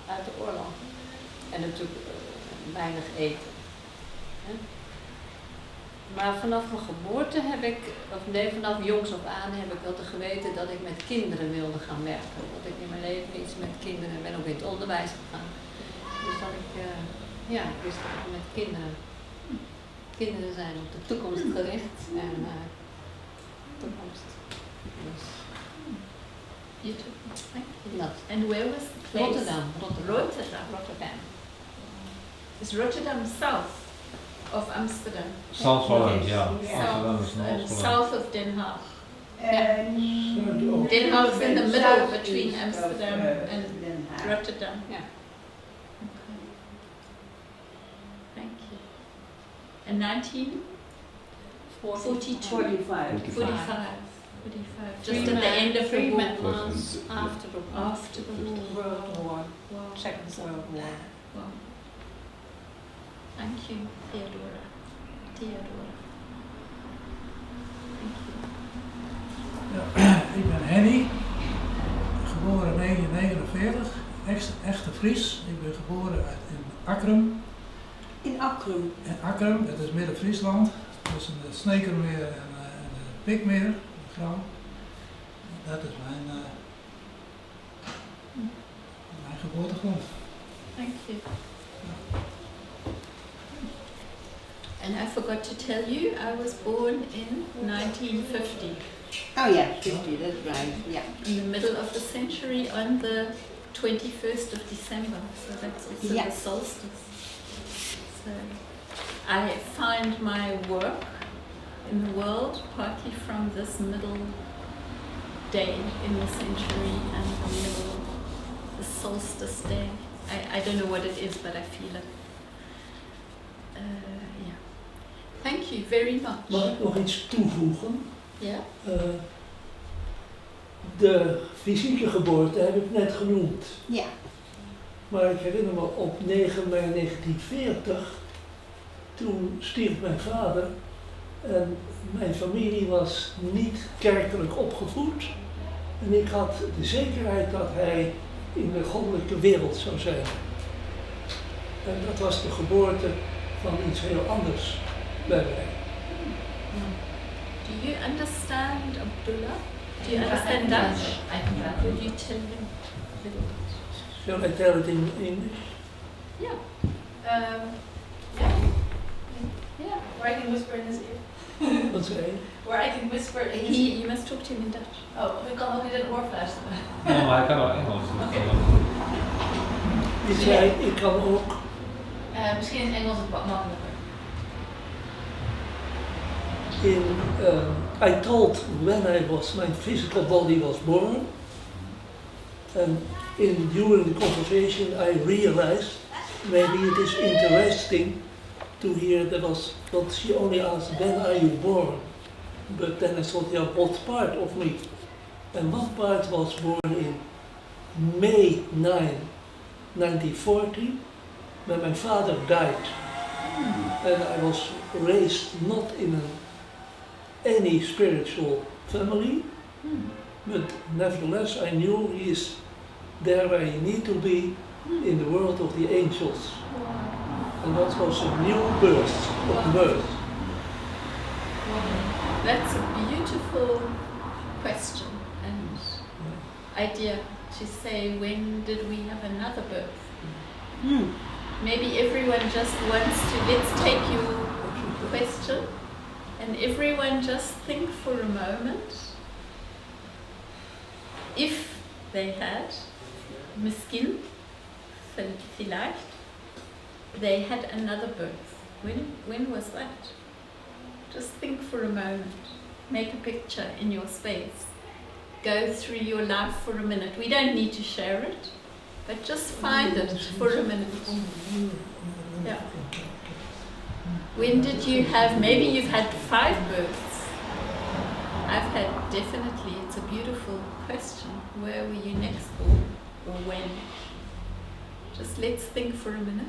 S9: uit de oorlog. En natuurlijk weinig eten. Hè. Maar vanaf mijn geboorte vanaf jongs af aan heb ik wel te geweten dat ik met kinderen wilde gaan werken. Dat ik in mijn leven iets met kinderen, ik ben ook in het onderwijs gegaan. Dus dat ik ik wist dat ik met kinderen zijn op de toekomst gericht en toekomst. Dus
S1: Beautiful. Thank you.
S9: dat.
S1: And where was the place?
S9: Rotterdam.
S1: Rotterdam. Is Rotterdam south of Amsterdam?
S6: South Holland, yeah.
S2: Yeah.
S6: Amsterdam is
S1: South,
S6: North Holland.
S1: south of Den Haag.
S3: Den
S1: Den Haag is in the middle
S2: Southeast
S1: between
S2: of,
S1: Amsterdam and
S2: Den Haag.
S1: Rotterdam.
S9: Ja.
S1: Okay. Thank you. And 1942?
S2: 45.
S1: 45. Just at the end of the war.
S9: months after the war.
S1: After the war.
S9: World War.
S1: Wow.
S9: Second World War.
S1: Wow. Thank you, Theodora. Theodora. Thank you.
S3: Ja, ik ben Henny, geboren in 1949, echte Fries. Ik ben geboren in Akrum.
S2: In Akrum.
S3: En Akrum, dat is Midden-Friesland, tussen het Snekermeer en het Pikmeer, de Grauw. Dat is mijn geboortegrond.
S1: Thank you. And I forgot to tell you, I was born in 1950,
S2: Oh yeah, 50, that's right. Yeah.
S1: in the middle of the century on the 21st of December, so that's also
S2: Yeah.
S1: the solstice. So I find my work in the world partly from this middle day in the century and the solstice day. I don't know what it is, but I feel it. Yeah. Thank you very much.
S3: Mag ik nog iets toevoegen?
S1: Yeah.
S3: De fysieke geboorte heb ik net genoemd.
S2: Ja.
S3: Maar ik herinner me op 9 mei 1940, toen stierf mijn vader en mijn familie was niet kerkelijk opgevoed. En ik had de zekerheid dat hij in de goddelijke wereld zou zijn. En dat was de geboorte van iets heel anders bij mij.
S1: Do you understand Abdullah? Do you understand Dutch? Could you tell him a little bit?
S3: Shall I tell it in English?
S1: Yeah.
S5: Yeah, or I can whisper in his ear.
S3: Wat zei je?
S5: Or I can whisper in his ear.
S1: You must talk to him in Dutch.
S5: Oh, ik kan ook niet een oor fluisteren.
S6: No, maar ik kan wel Engels. Dus
S3: Je zei, ik kan ook.
S5: Misschien in Engels het wat makkelijker.
S3: I told when my physical body was born, and during the conversation I realized maybe it is interesting to hear that she only asked when are you born, but then I thought, yeah, what part of me? And one part was born in May 9, 1940, when my father died, and I was raised not in any spiritual family, but nevertheless I knew he is there where he need to be in the world of the angels. And that was a new birth of birth.
S1: That's a beautiful question and idea to say, when did we have another birth? Maybe everyone just wants to, let's take your question, and everyone just think for a moment, if they had, misschien, vielleicht, they had another birth. When was that? Just think for a moment. Make a picture in your space. Go through your life for a minute. We don't need to share it, but just find it for a minute. Yeah. When did you have, maybe you've had 5 births. I've had, definitely, it's a beautiful question. Where were you next born, or when? Just let's think for a minute.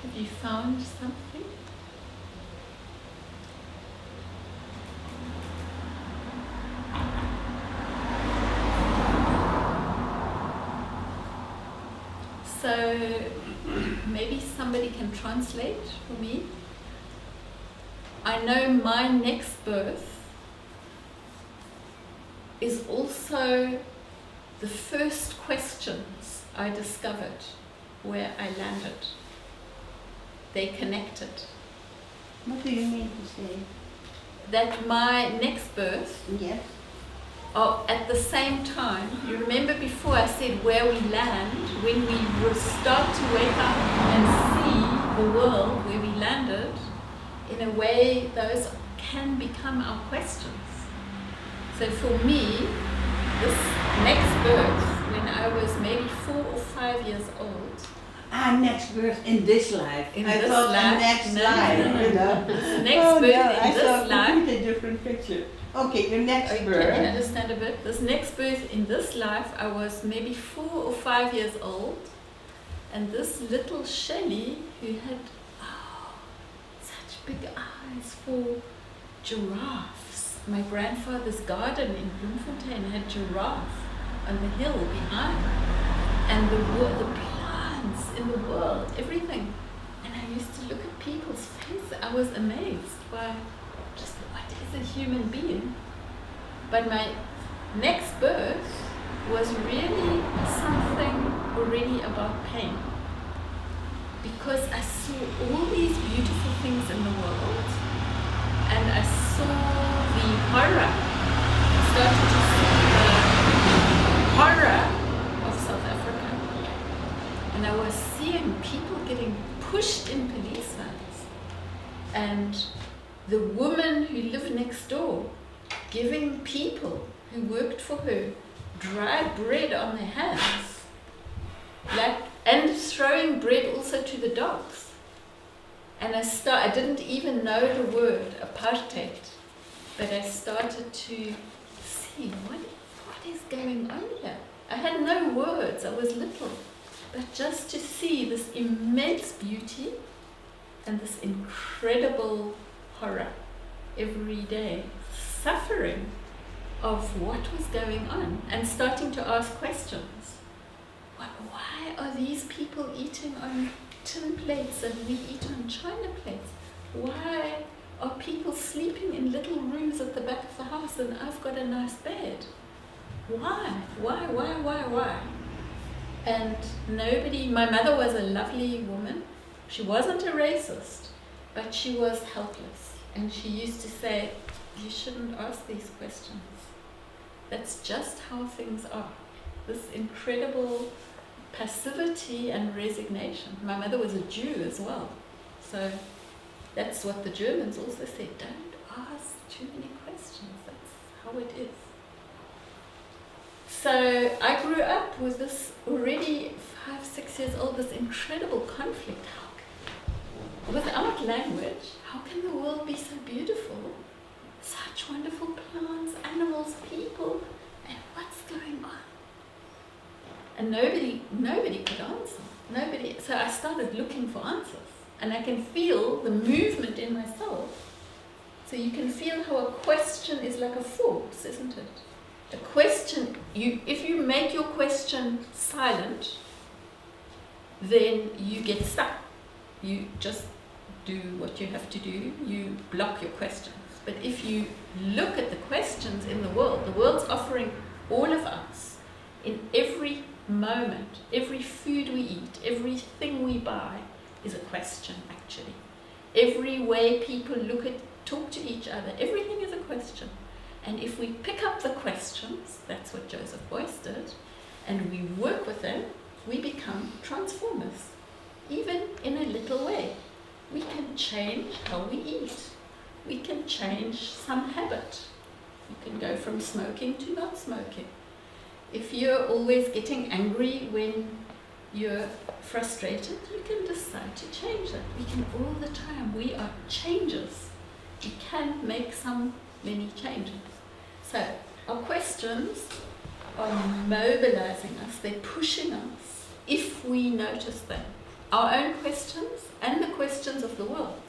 S1: Have you found something? So maybe somebody can translate for me. I know my next birth is also the first questions I discovered where I landed. They connected.
S2: What do you mean to say?
S1: That my next birth
S2: Yes.
S1: are at the same time. You remember before I said where we land, when we start to wake up and see the world where we landed, in a way those can become our questions. So for me, this next birth, when I was maybe 4 or 5 years old,
S2: Next birth in this life.
S1: In
S2: I
S1: this
S2: thought
S1: life?
S2: next
S1: No,
S2: life.
S1: no, no.
S2: You know?
S1: this next birth
S2: I
S1: in
S2: saw
S1: this
S2: a
S1: life,
S2: completely different picture. Okay, your next
S1: can you
S2: birth.
S1: understand a bit? This next birth in this life, I was maybe 4 or 5 years old, and this little Shelley who had such big eyes for giraffes. My grandfather's garden in Bloemfontein had giraffe on the hill behind, and the plants in the world, everything. And I used to look at people's faces. I was amazed by just what is a human being. But my next birth was really something already about pain, because I saw all these beautiful things in the world, and I saw the horror. I started to see the horror of South Africa, and I was seeing people getting pushed in police vans, and the woman who lived next door giving people who worked for her dry bread on their hands, and throwing bread also to the dogs. And I didn't even know the word apartheid, but I started to see what is going on here. I had no words, I was little, but just to see this immense beauty and this incredible horror every day, suffering of what was going on and starting to ask questions. Why are these people eating on tin plates and we eat on china plates? Why are people sleeping in little rooms at the back of the house and I've got a nice bed? Why? And nobody, my mother was a lovely woman. She wasn't a racist, but she was helpless. And she used to say, you shouldn't ask these questions. That's just how things are. This incredible passivity and resignation. My mother was a Jew as well. So that's what the Germans also said, don't ask too many questions. That's how it is. So I grew up with this already 5-6 years old, this incredible conflict. Without language, how can the world be so beautiful? Such wonderful plants, animals, people, and what's going on? And nobody could answer. So I started looking for answers. And I can feel the movement in myself. So you can feel how a question is like a force, isn't it? A question, if you make your question silent, then you get stuck. You just do what you have to do. You block your questions. But if you look at the questions in the world's offering all of us in every moment, every food we eat, everything we buy is a question actually. Every way people talk to each other, everything is a question. And if we pick up the questions, that's what Joseph Beuys did, and we work with them, we become transformers. Even in a little way. We can change how we eat. We can change some habit. You can go from smoking to not smoking. If you're always getting angry when you're frustrated, you can decide to change that. We can all the time. We are changers. We can make many changes. So our questions are mobilizing us. They're pushing us if we notice them. Our own questions and the questions of the world.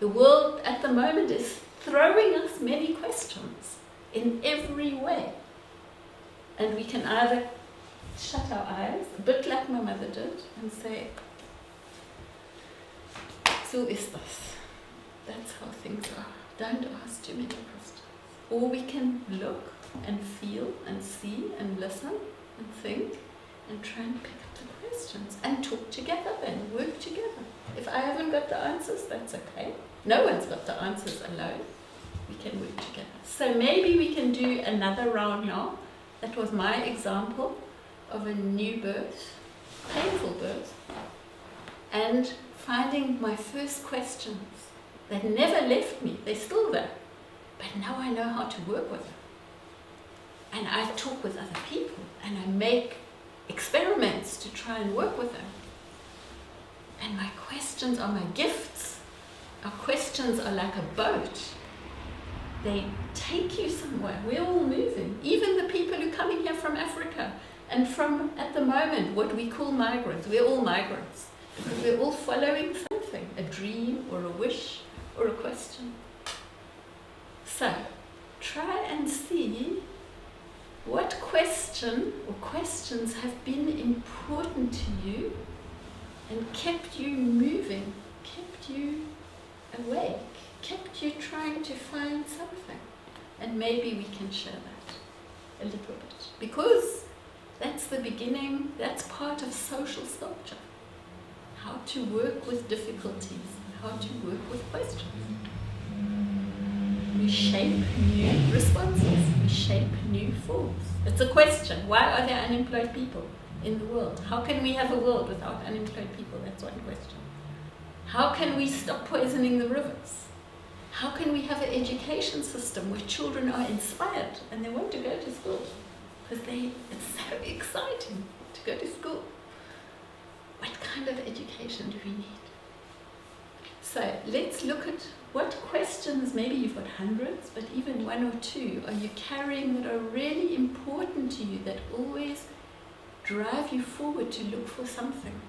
S1: The world at the moment is throwing us many questions in every way. And we can either shut our eyes, a bit like my mother did, and say, so is this. That's how things are. Don't ask too many questions. Or we can look and feel and see and listen and think and try and pick up the questions and talk together and work together. If I haven't got the answers, that's okay. No one's got the answers alone. We can work together. So maybe we can do another round now. That was my example of a new birth, painful birth, and finding my first questions that never left me. They're still there. But now I know how to work with them. And I talk with other people and I make experiments to try and work with them. And my questions are my gifts. Our questions are like a boat. They take you somewhere. We're all moving. Even the people who come in here from Africa and from, at the moment, what we call migrants. We're all migrants because we're all following something, a dream or a wish or a question. So, try and see what question or questions have been important to you and kept you moving, kept you awake, kept you trying to find something. And maybe we can share that a little bit. Because that's the beginning, that's part of social sculpture. How to work with difficulties, how to work with questions. We shape new responses, we shape new forms. It's a question. Why are there unemployed people in the world? How can we have a world without unemployed people? That's one question. How can we stop poisoning the rivers? How can we have an education system where children are inspired and they want to go to school? Because it's so exciting to go to school. What kind of education do we need? So let's look at what questions, maybe you've got hundreds, but even one or two, are you carrying that are really important to you, that always drive you forward to look for something?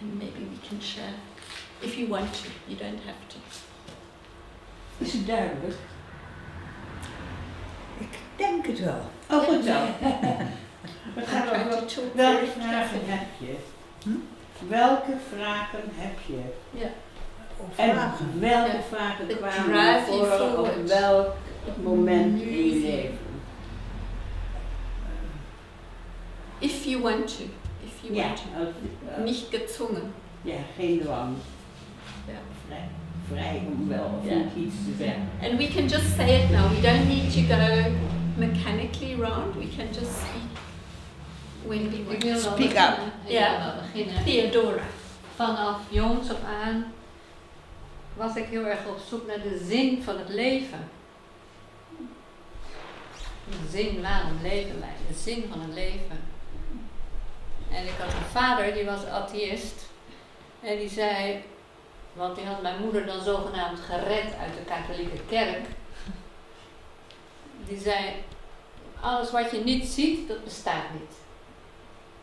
S1: And maybe we can share, if you want to, you don't have to.
S2: Is het duidelijk?
S4: denk het wel.
S2: Oh, goed zo. We
S1: I
S2: gaan
S1: try
S2: over
S1: to talk
S2: welke
S1: very
S2: vragen
S1: carefully.
S2: heb je?
S4: Hm?
S2: Welke vragen heb je?
S1: Yeah.
S4: Of
S2: En
S4: vragen.
S2: welke
S1: Ja.
S2: vragen
S1: It
S2: kwamen
S1: drive you
S2: voor op
S1: forward.
S2: welk moment in je
S1: Moving.
S2: leven?
S1: If you want to. If you
S2: Ja,
S1: want to.
S2: als-
S1: Nicht gezwungen.
S2: ja, geen dwang.
S1: Ja.
S2: Vrij om wel of
S1: Ja.
S2: niet iets te zeggen.
S1: And we can just say it now. We don't need to go mechanically round. We can just speak when we
S9: Ik
S1: want.
S9: wil wel
S2: Speak
S9: beginnen.
S2: up.
S9: Ik
S1: Ja.
S9: wil wel beginnen.
S1: Theodora.
S9: Vanaf jongs af aan was ik heel erg op zoek naar de zin van het leven. De zin, waarom leven wij? De zin van het leven. En ik had een vader, die was atheïst. En die zei, want die had mijn moeder dan zogenaamd gered uit de katholieke kerk. Die zei, alles wat je niet ziet, dat bestaat niet.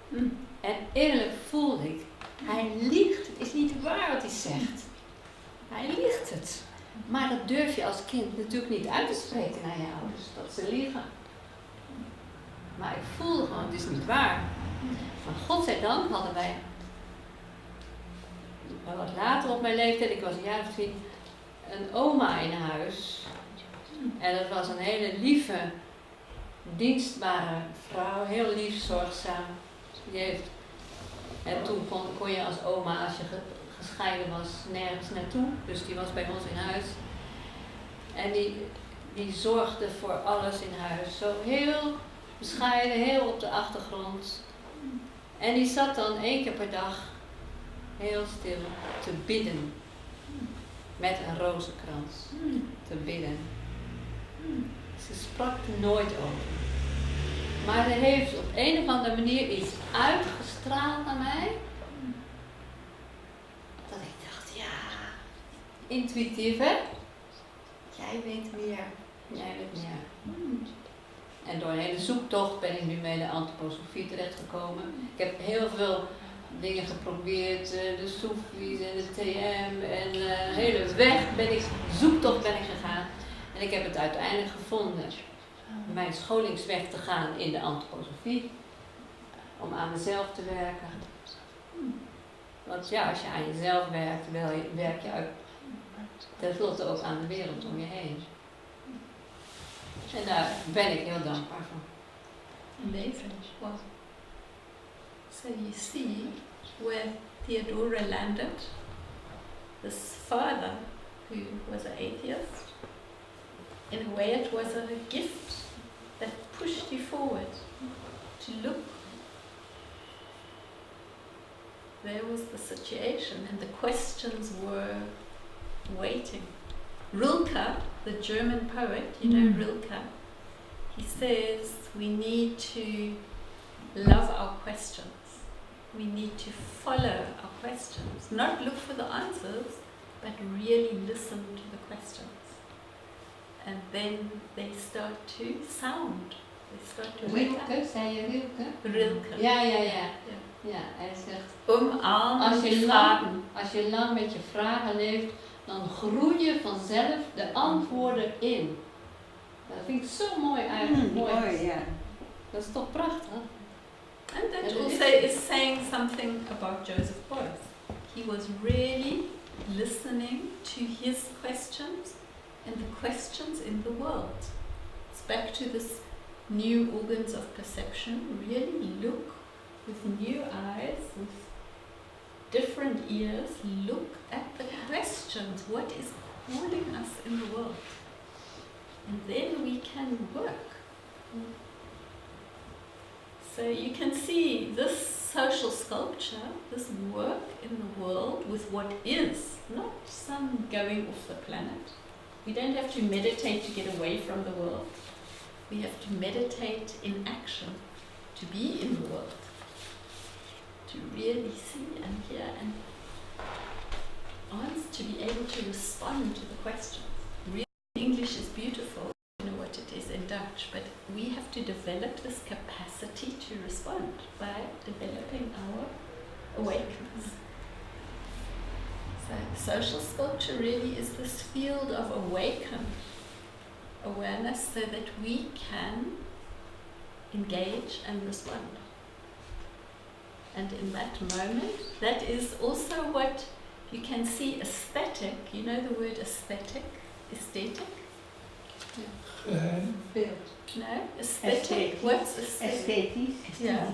S1: Hm.
S9: En innerlijk voelde ik, hij liegt. Het is niet waar wat hij zegt. Hij liegt het. Maar dat durf je als kind natuurlijk niet uit te spreken naar je ouders, dat ze liegen. Maar ik voelde gewoon, het is niet waar. Maar godzijdank hadden wij, wat later op mijn leeftijd, ik was een jaar of 10, een oma in huis. En dat was een hele lieve, dienstbare vrouw, heel lief, zorgzaam. Die heeft, en toen kon je als oma, als je gescheiden was, nergens naartoe. Dus die was bij ons in huis. En die zorgde voor alles in huis. Zo heel bescheiden, heel op de achtergrond. En die zat dan 1 keer per dag heel stil te bidden. Met een rozenkrans. Te bidden. Ze sprak er nooit over. Maar er heeft op een of andere manier iets uitgestraald naar mij. Dat ik dacht, ja, intuïtief hè. Jij weet meer. Jij weet meer. En door een hele zoektocht ben ik nu bij de antroposofie terechtgekomen. Ik heb heel veel dingen geprobeerd, de Soefies en de TM en de hele weg zoektocht ben ik gegaan. En ik heb het uiteindelijk gevonden. Mijn scholingsweg te gaan in de antroposofie. Om aan mezelf te werken. Want ja, als je aan jezelf werkt, werk je uit tenslotte ook aan de wereld om je heen. En daar ben ik heel dankbaar voor.
S1: Amazing. Wow. So you see where Theodora landed. This father who was an atheist. In a way it was a gift that pushed you forward to look. There was the situation and the questions were waiting. Rilke, the German poet, you know Rilke, he says we need to love our questions. We need to follow our questions. Not look for the answers, but really listen to the questions. And then they start to sound. They start to wake up.
S9: Rilke, zei je Rilke?
S1: Rilke.
S9: Ja. Ja, hij zegt,
S1: Umarm
S9: als
S1: die
S9: je
S1: vragen.
S9: lang met je vragen leeft, dan groeien vanzelf de antwoorden in. Dat vind ik zo mooi eigenlijk.
S2: Mooi, ja.
S9: Dat is toch prachtig?
S1: And that
S9: And
S1: also
S9: it-
S1: is saying something about Joseph Beuys. He was really listening to his questions and the questions in the world. It's back to this new organs of perception. Really look with new eyes, with different ears, look at the questions. What is calling us in the world? And then we can work. So you can see this social sculpture, this work in the world with what is, not some going off the planet. We don't have to meditate to get away from the world. We have to meditate in action, to be in the world, to really see and hear and answer, to be able to respond to the questions. Really, English is beautiful. Know what it is in Dutch, but we have to develop this capacity to respond by developing our awakeness. So social sculpture really is this field of awareness so that we can engage and respond. And in that moment, that is also what you can see aesthetic. You know the word aesthetic? Aesthetic?
S9: Beeld.
S1: No? Aesthetic?
S2: Aesthetic.
S1: What's aesthetic?
S2: Aesthetisch.
S1: Yeah.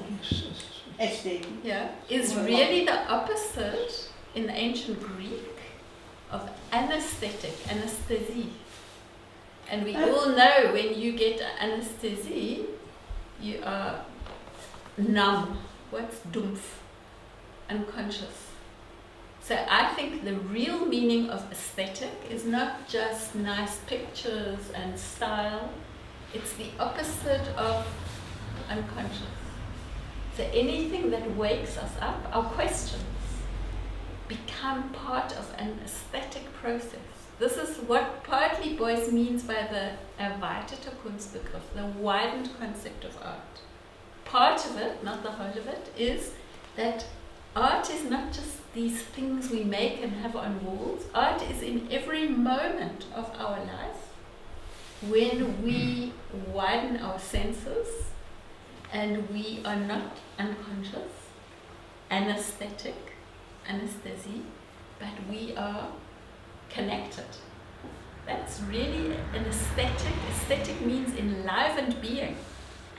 S2: Aesthetic.
S1: Yeah. Is
S2: Well,
S1: really the opposite in ancient Greek of anesthetic, anesthesie. And we all know when you get anesthesie, you are numb. What's dumpf? Unconscious. So I think the real meaning of aesthetic is not just nice pictures and style, it's the opposite of unconscious. So anything that wakes us up, our questions, become part of an aesthetic process. This is what partly Beuys means by the erweiterte Kunstbegriff, the widened concept of art. Part of it, not the whole of it, is that art is not just these things we make and have on walls. Art is in every moment of our life when we widen our senses and we are not unconscious, anesthetic, anesthesie, but we are connected. That's really an aesthetic. Aesthetic means enlivened being.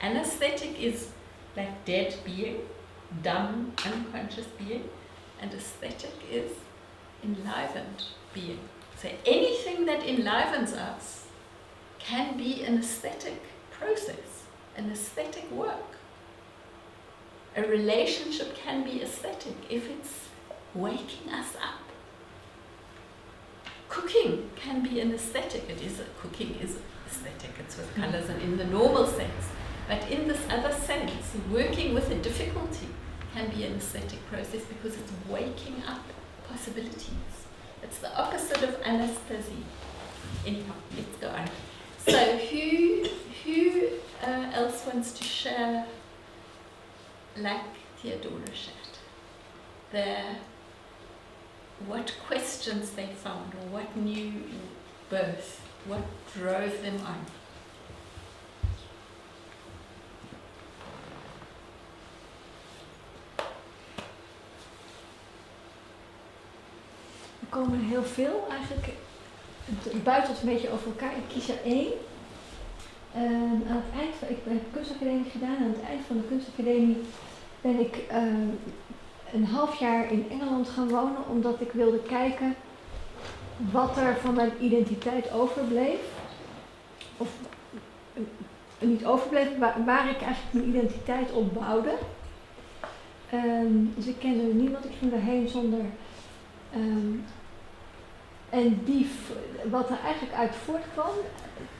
S1: Anesthetic is like dead being, dumb, unconscious being, and aesthetic is enlivened being. So anything that enlivens us can be an aesthetic process, an aesthetic work. A relationship can be aesthetic if it's waking us up. Cooking can be an aesthetic. Cooking is aesthetic. It's with colors and in the normal sense. But in this other sense, working with a difficulty can be an aesthetic process because it's waking up possibilities. It's the opposite of anesthesia. Anyhow, let's go on. So who else wants to share, like Theodora shared, what questions they found or what new birth, what drove them on?
S7: Er komen heel veel eigenlijk. Het buitelt een beetje over elkaar. Ik kies er één. Aan het eind van, ik heb de kunstacademie gedaan. Aan het eind van de kunstacademie ben ik een half jaar in Engeland gaan wonen. Omdat ik wilde kijken wat er van mijn identiteit overbleef. Of niet overbleef, waar ik eigenlijk mijn identiteit op bouwde. Dus ik kende niemand. Ik ging daarheen zonder... En wat er eigenlijk uit voortkwam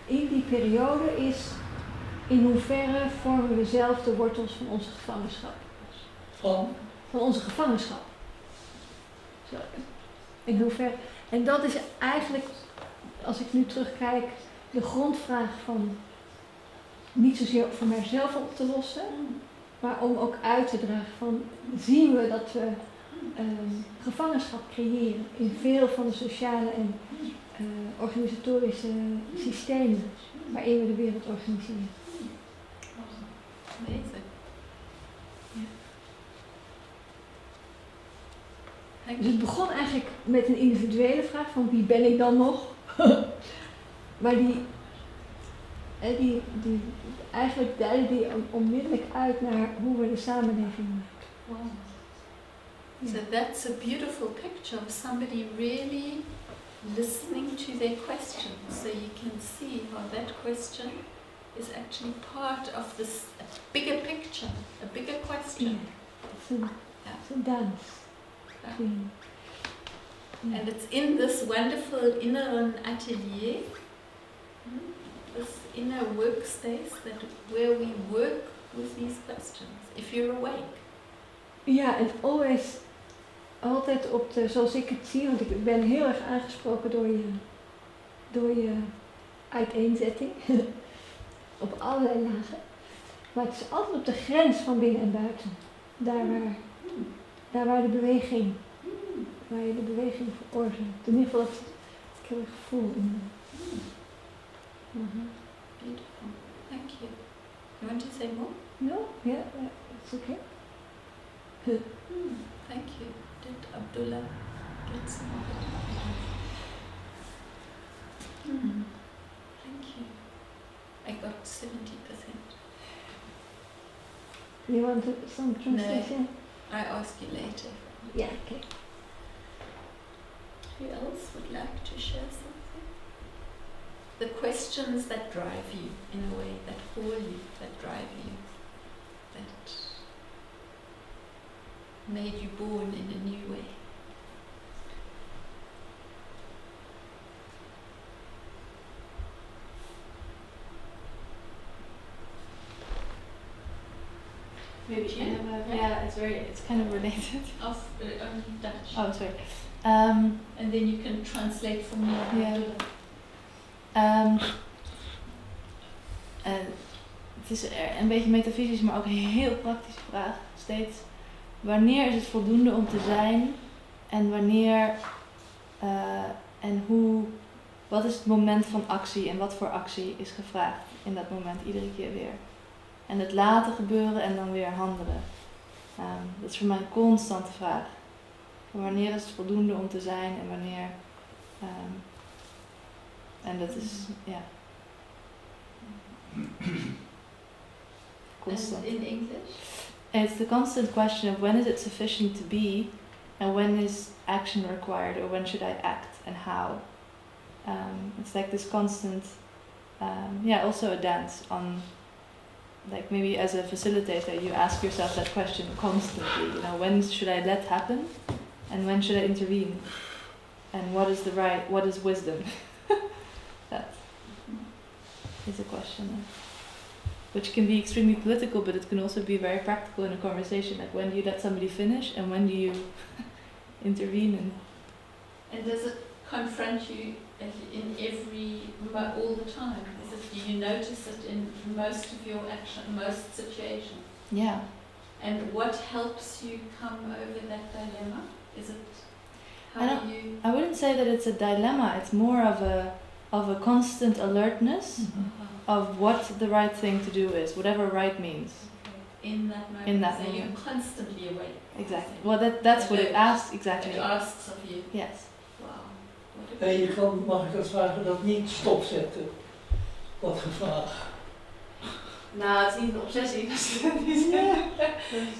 S7: in die periode is in hoeverre vormen we zelf de wortels van onze gevangenschap. Van onze gevangenschap. Zo. In hoeverre. En dat is eigenlijk, als ik nu terugkijk, de grondvraag van niet zozeer voor mijzelf op te lossen, maar om ook uit te dragen van zien we dat we gevangenschap creëren in veel van de sociale en organisatorische systemen waarin we de wereld organiseren.
S1: Amazing. Ja.
S7: Dus het begon eigenlijk met een individuele vraag van wie ben ik dan nog? Maar die eigenlijk duidde die onmiddellijk uit naar hoe we de samenleving maken.
S1: Wow. So that's a beautiful picture of somebody really listening to their question. So you can see how that question is actually part of this bigger picture, a bigger question.
S7: It's a dance.
S1: And it's in this wonderful inner atelier, this inner workspace where we work with these questions, if you're awake.
S7: Ja, en altijd op zoals ik het zie, want ik ben heel erg aangesproken door je uiteenzetting, op allerlei lagen. Maar het is altijd op de grens van binnen en buiten. Daar waar je de beweging veroorzaakt. In ieder geval dat ik heel erg voel. Mhm.
S1: Beautiful. Thank you. You want to say more?
S7: No, yeah, it's okay.
S1: Thank you. Did Abdullah get some of it? Thank you. I got 70%.
S7: You want some translation?
S1: I ask you later.
S7: Yeah, okay.
S1: Who else would like to share something? The questions that drive you, in a way, that call you, that drive you, that made you born in a new way.
S5: Maybe it's kind of related.
S1: Of only Dutch.
S5: Oh, sorry.
S1: And then you can translate for me.
S5: Yeah. Het is een beetje metafysisch, maar ook een heel praktische vraag. Steeds, wanneer is het voldoende om te zijn? En wanneer en hoe, wat is het moment van actie en wat voor actie is gevraagd in dat moment iedere keer weer? En het laten gebeuren en dan weer handelen. Dat is voor mij een constante vraag. Wanneer is het voldoende om te zijn en wanneer... en dat is, ja... constant.
S1: And in English?
S5: It's the constant question of when is it sufficient to be and when is action required or when should I act and how. It's like this constant, also a dance on, like maybe as a facilitator you ask yourself that question constantly, when should I let happen and when should I intervene and what is wisdom? That is a question. Which can be extremely political, but it can also be very practical in a conversation. Like when do you let somebody finish, and when do you intervene?
S1: And does it confront you in all the time? Do you notice it in most of your action, most situations?
S5: Yeah.
S1: And what helps you come over that dilemma? Is it
S5: I wouldn't say that it's a dilemma. It's more of a constant alertness. Of what the right thing to do is, whatever right means.
S1: Okay. In that moment.
S5: In that
S1: so
S5: moment.
S1: you're constantly awake.
S5: Exactly. Well, that's what it asks, exactly.
S1: It asks of you.
S5: Yes.
S1: Wow.
S3: En je kan, mag ik dat vragen, dat niet stopzetten, dat gevraag.
S5: Nou, het is niet een obsessie, dus dat is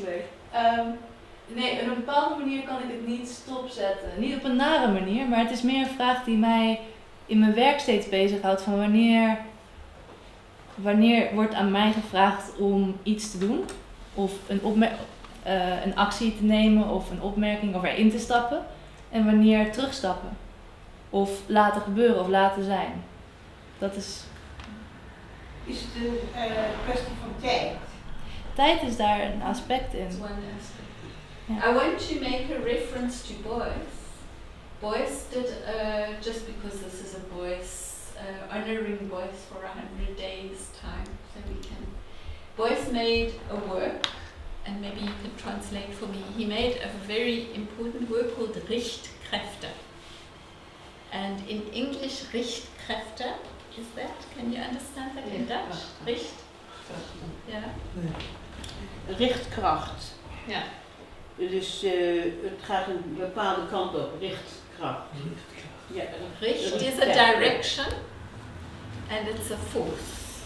S5: leuk. Nee, op een bepaalde manier kan ik het niet stopzetten. Niet op een nare manier, maar het is meer een vraag die mij in mijn werk steeds bezighoudt van wanneer wordt aan mij gevraagd om iets te doen, of een actie te nemen, of een opmerking, of erin te stappen, en wanneer terugstappen, of laten gebeuren, of laten zijn. Dat is...
S2: Is het een kwestie van tijd?
S5: Tijd is daar een aspect in.
S1: It's one aspect.
S5: Yeah.
S1: I want to make a reference to Boyce. Boyce did, just because this is a Boyce, honoring Boyce for 100 days time, so we can. Boyce made a work, and maybe you can translate for me. He made a very important work called Richtkräfte. And in English, Richtkräfte, is that? Can you understand that in Dutch? Richt? Yeah.
S2: Richtkracht.
S1: Yeah.
S2: Dus het gaat een bepaalde kant op, richtkracht. Ja,
S1: Richt is a direction and it's a force.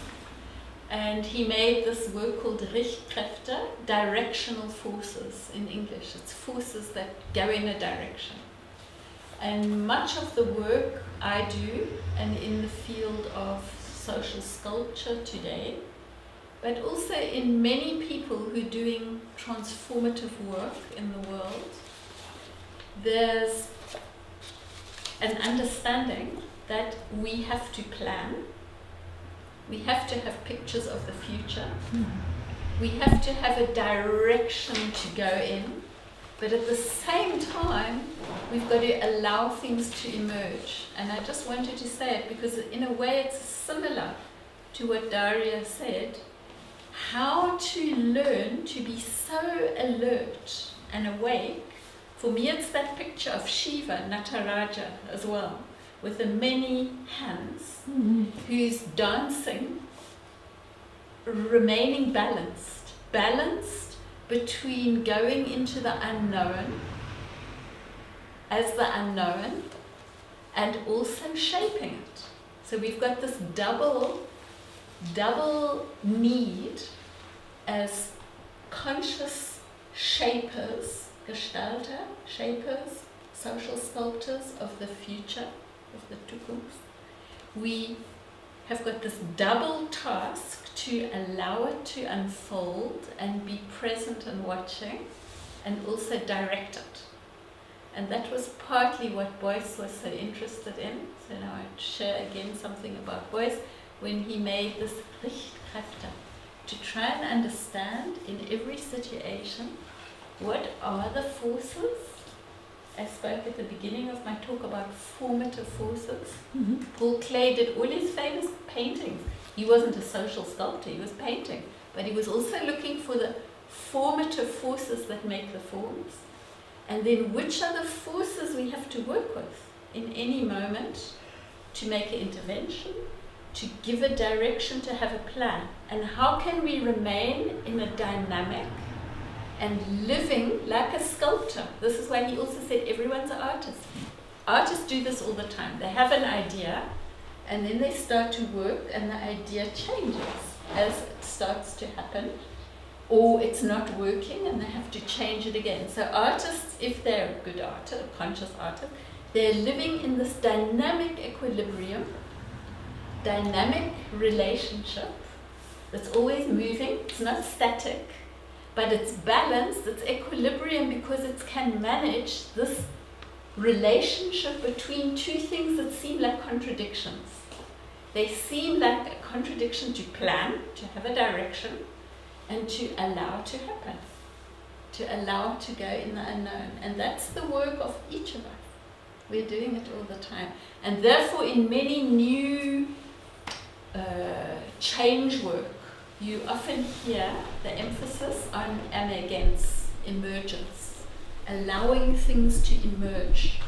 S1: And he made this work called Richtkräfte, directional forces in English. It's forces that go in a direction. And much of the work I do, and in the field of social sculpture today, but also in many people who are doing transformative work in the world, there's an understanding that we have to plan, we have to have pictures of the future, we have to have a direction to go in, but at the same time, we've got to allow things to emerge. And I just wanted to say it because in a way it's similar to what Daria said, how to learn to be so alert and awake. For me it's that picture of Shiva, Nataraja as well, with the many hands,
S7: Mhm.
S1: who's dancing, remaining balanced between going into the unknown as the unknown and also shaping it. So we've got this double need as conscious shapers, Gestalter, shapers, social sculptors of the future, of the Zukunft. We have got this double task to allow it to unfold and be present and watching, and also direct it. And that was partly what Beuys was so interested in. So now I'd share again something about Beuys when he made this Richtkräfte, to try and understand in every situation what are the forces. I spoke at the beginning of my talk about formative forces.
S7: Mhm.
S1: Paul Klee did all his famous paintings. He wasn't a social sculptor, he was painting, but he was also looking for the formative forces that make the forms. And then which are the forces we have to work with in any moment to make an intervention, to give a direction, to have a plan. And how can we remain in a dynamic and living like a sculptor? This is why he also said everyone's an artist. Artists do this all the time. They have an idea and then they start to work and the idea changes as it starts to happen. Or it's not working and they have to change it again. So artists, if they're a good artist, a conscious artist, they're living in this dynamic equilibrium, dynamic relationship that's always moving. It's not static, but it's balanced, it's equilibrium because it can manage this relationship between two things that seem like contradictions. They seem like a contradiction to plan, to have a direction, and to allow it to happen, to allow it to go in the unknown. And that's the work of each of us. We're doing it all the time. And therefore, in many new change work, you often hear the emphasis on emergence, emergence, allowing things to emerge.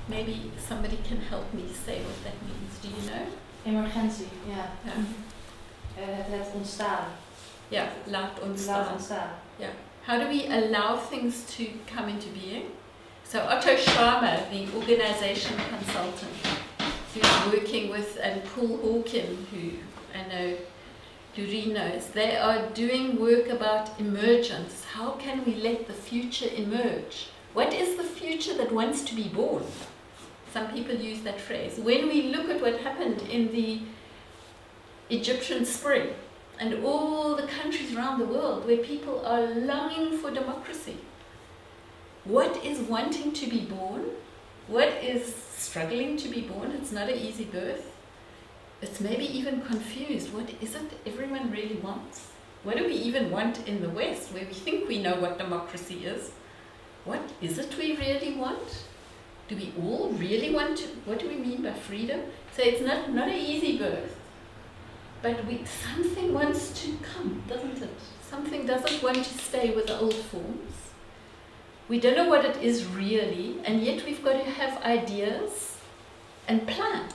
S1: Maybe somebody can help me say what that means. Do you know?
S5: Emergentie, ja.
S1: Yeah.
S5: Het ontstaan.
S1: Yeah, laat ons
S5: Laat
S1: staan.
S5: ontstaan.
S1: How do we allow things to come into being? So Otto Schramer, the organization consultant, who's working with, and Paul Hawken, who I know Doreen knows, they are doing work about emergence. How can we let the future emerge? What is the future that wants to be born? Some people use that phrase. When we look at what happened in the Egyptian Spring, and all the countries around the world where people are longing for democracy. What is wanting to be born? What is struggling to be born? It's not an easy birth. It's maybe even confused. What is it everyone really wants? What do we even want in the West, where we think we know what democracy is? What is it we really want? Do we all really want to? What do we mean by freedom? So it's not an easy birth. But something wants to come, doesn't it? Something doesn't want to stay with the old forms. We don't know what it is really, and yet we've got to have ideas and plan.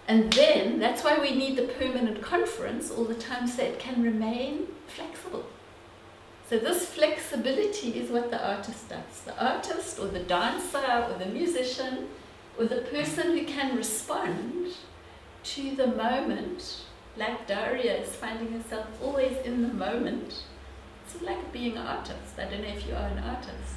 S1: And then, that's why we need the permanent conference all the time, so it can remain flexible. So this flexibility is what the artist does. The artist, or the dancer, or the musician, or the person who can respond to the moment. Like Daria is finding herself always in the moment. It's like being an artist. I don't know if you are an artist.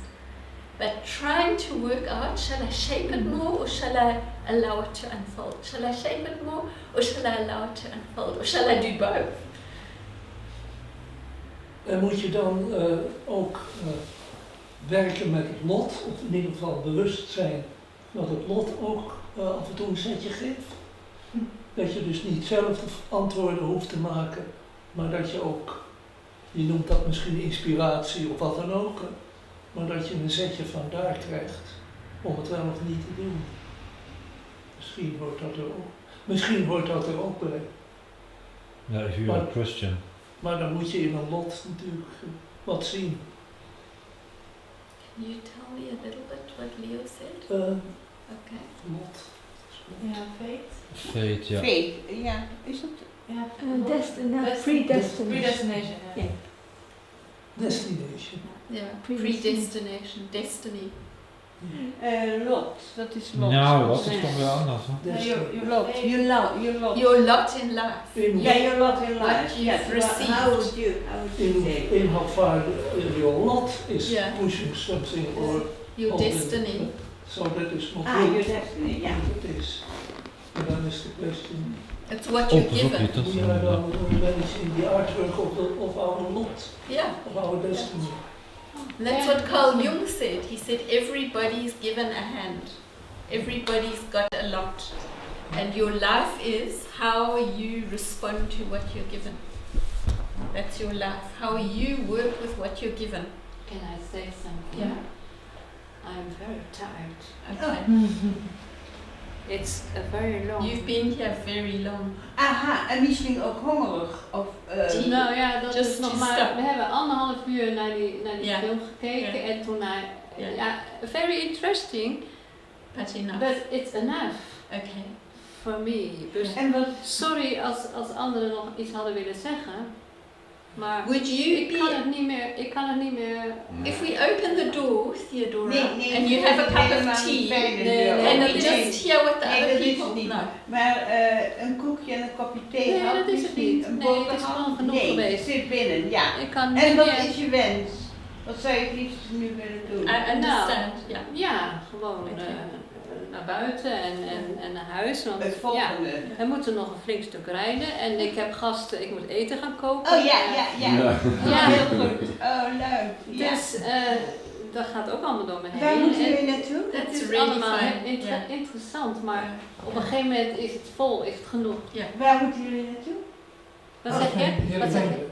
S1: But trying to work out, shall I shape it more or shall I allow it to unfold? Shall I shape it more or shall I allow it to unfold? Or shall I do both?
S3: En moet je dan ook werken met het lot, of in ieder geval bewust zijn dat het lot ook af en toe een zetje geeft? Dat je dus niet zelf de antwoorden hoeft te maken, maar dat je ook, je noemt dat misschien inspiratie of wat dan ook, maar dat je een zetje van daar krijgt om het wel of niet te doen. Misschien hoort dat er ook bij.
S6: Yeah, if you're a Christian.
S3: Maar dan moet je in een lot natuurlijk wat zien.
S1: Can you tell me a little bit what Leo said?
S3: Okay.
S1: Lot.
S5: Ja, fate.
S6: Fate, ja.
S2: Fate, ja, is dat?
S5: Ja,
S7: Predestination.
S5: Predestination.
S7: Ja.
S3: Destination.
S1: Yeah,
S7: Predestination.
S1: predestination, destiny.
S2: Lot, dat is lot.
S6: Nou, dat is toch weer anders. Hè?
S2: Your lot, your lot.
S1: Your lot in life.
S2: Yeah, your lot in
S1: What
S2: life.
S1: you've
S2: Yes.
S1: received.
S2: How would you say?
S3: In how far your lot is
S1: Yeah.
S3: pushing something or
S1: Your
S3: or
S1: destiny.
S3: So that is not
S2: Ah,
S3: good.
S2: your destiny, yeah.
S3: It is. And then is the question,
S1: It's what you're
S6: Pas op,
S1: given.
S6: dat is
S3: we are now managing the artwork of our lot,
S1: Yeah.
S3: of our destiny.
S1: And that's what Carl Jung said. He said everybody's given a hand. Everybody's got a lot. And your life is how you respond to what you're given. That's your life. How you work with what you're given.
S9: Can I say something?
S1: Yeah.
S9: I'm very tired.
S1: Okay.
S9: It's a very long.
S1: You've been here very long.
S2: Aha, en misschien ook hongerig. Of,
S9: Nou ja, dat
S1: Just
S9: is nog
S1: to
S9: maar.
S1: stop.
S9: We hebben 1,5 uur naar die
S1: Ja.
S9: film gekeken
S1: Ja.
S9: en toen hij.
S1: Ja.
S9: Ja, very interesting,
S1: But enough.
S9: but it's enough
S1: Okay.
S9: for me. Dus
S2: en wat,
S9: sorry als anderen nog iets hadden willen zeggen, maar
S1: Would you
S9: ik kan
S1: be,
S9: het niet meer. Ik kan het niet meer.
S1: if we open the door, Theodora,
S2: nee,
S1: and you have a cup
S2: helemaal
S1: of
S2: niet
S1: tea,
S2: fijn,
S9: Nee,
S2: hoor.
S9: nee,
S1: and
S9: nee,
S1: we
S2: Nee,
S1: just hear what the
S2: nee,
S1: other
S2: dat is
S1: people
S2: het niet.
S1: know.
S2: Maar een koekje en een kopje thee.
S9: Nee,
S2: had
S9: dat is het
S2: misschien.
S9: niet.
S2: Een
S9: Nee, het is
S2: boterham?
S9: gewoon genoeg
S2: Nee,
S9: geweest.
S2: zit binnen, ja.
S9: Ik kan
S2: En
S9: niet
S2: wat
S9: meer.
S2: is je wens? Wat zou je het liefst nu willen doen?
S1: I understand. Yeah.
S9: Ja, gewoon
S1: Oké.
S9: naar buiten en naar huis. Want
S2: Het
S9: ja,
S2: volgende.
S9: we moeten nog een flink stuk rijden en ik heb gasten, ik moet eten gaan koken.
S2: Oh ja, ja, ja.
S6: Ja.
S2: Ja, heel goed. Oh, leuk. Ja.
S9: Dus dat gaat ook allemaal door me heen.
S2: Waar moeten
S9: En
S2: jullie naartoe?
S9: het
S1: That's
S9: is
S1: really
S9: allemaal
S1: fine.
S9: interessant, maar op een gegeven moment is het vol, is het genoeg.
S2: Waar moeten jullie naartoe?
S9: Wat zeg je? Wat zeg je?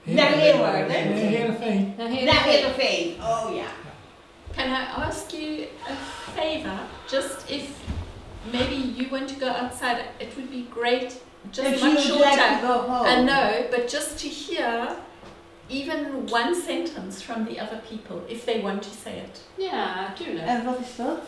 S2: Naar Leeuwarden.
S3: Heerenveen.
S9: Naar
S2: Naar
S9: Heerenveen.
S2: Heerenveen. Oh ja.
S1: Can I ask you a favor? Just if maybe you want to go outside, it would be great. Just
S2: If you
S1: much
S2: would like
S1: shorter.
S2: to go home.
S1: I know, but just to hear even one sentence from the other people, if they want to say it.
S9: Ja, tuurlijk.
S2: En wat is dat?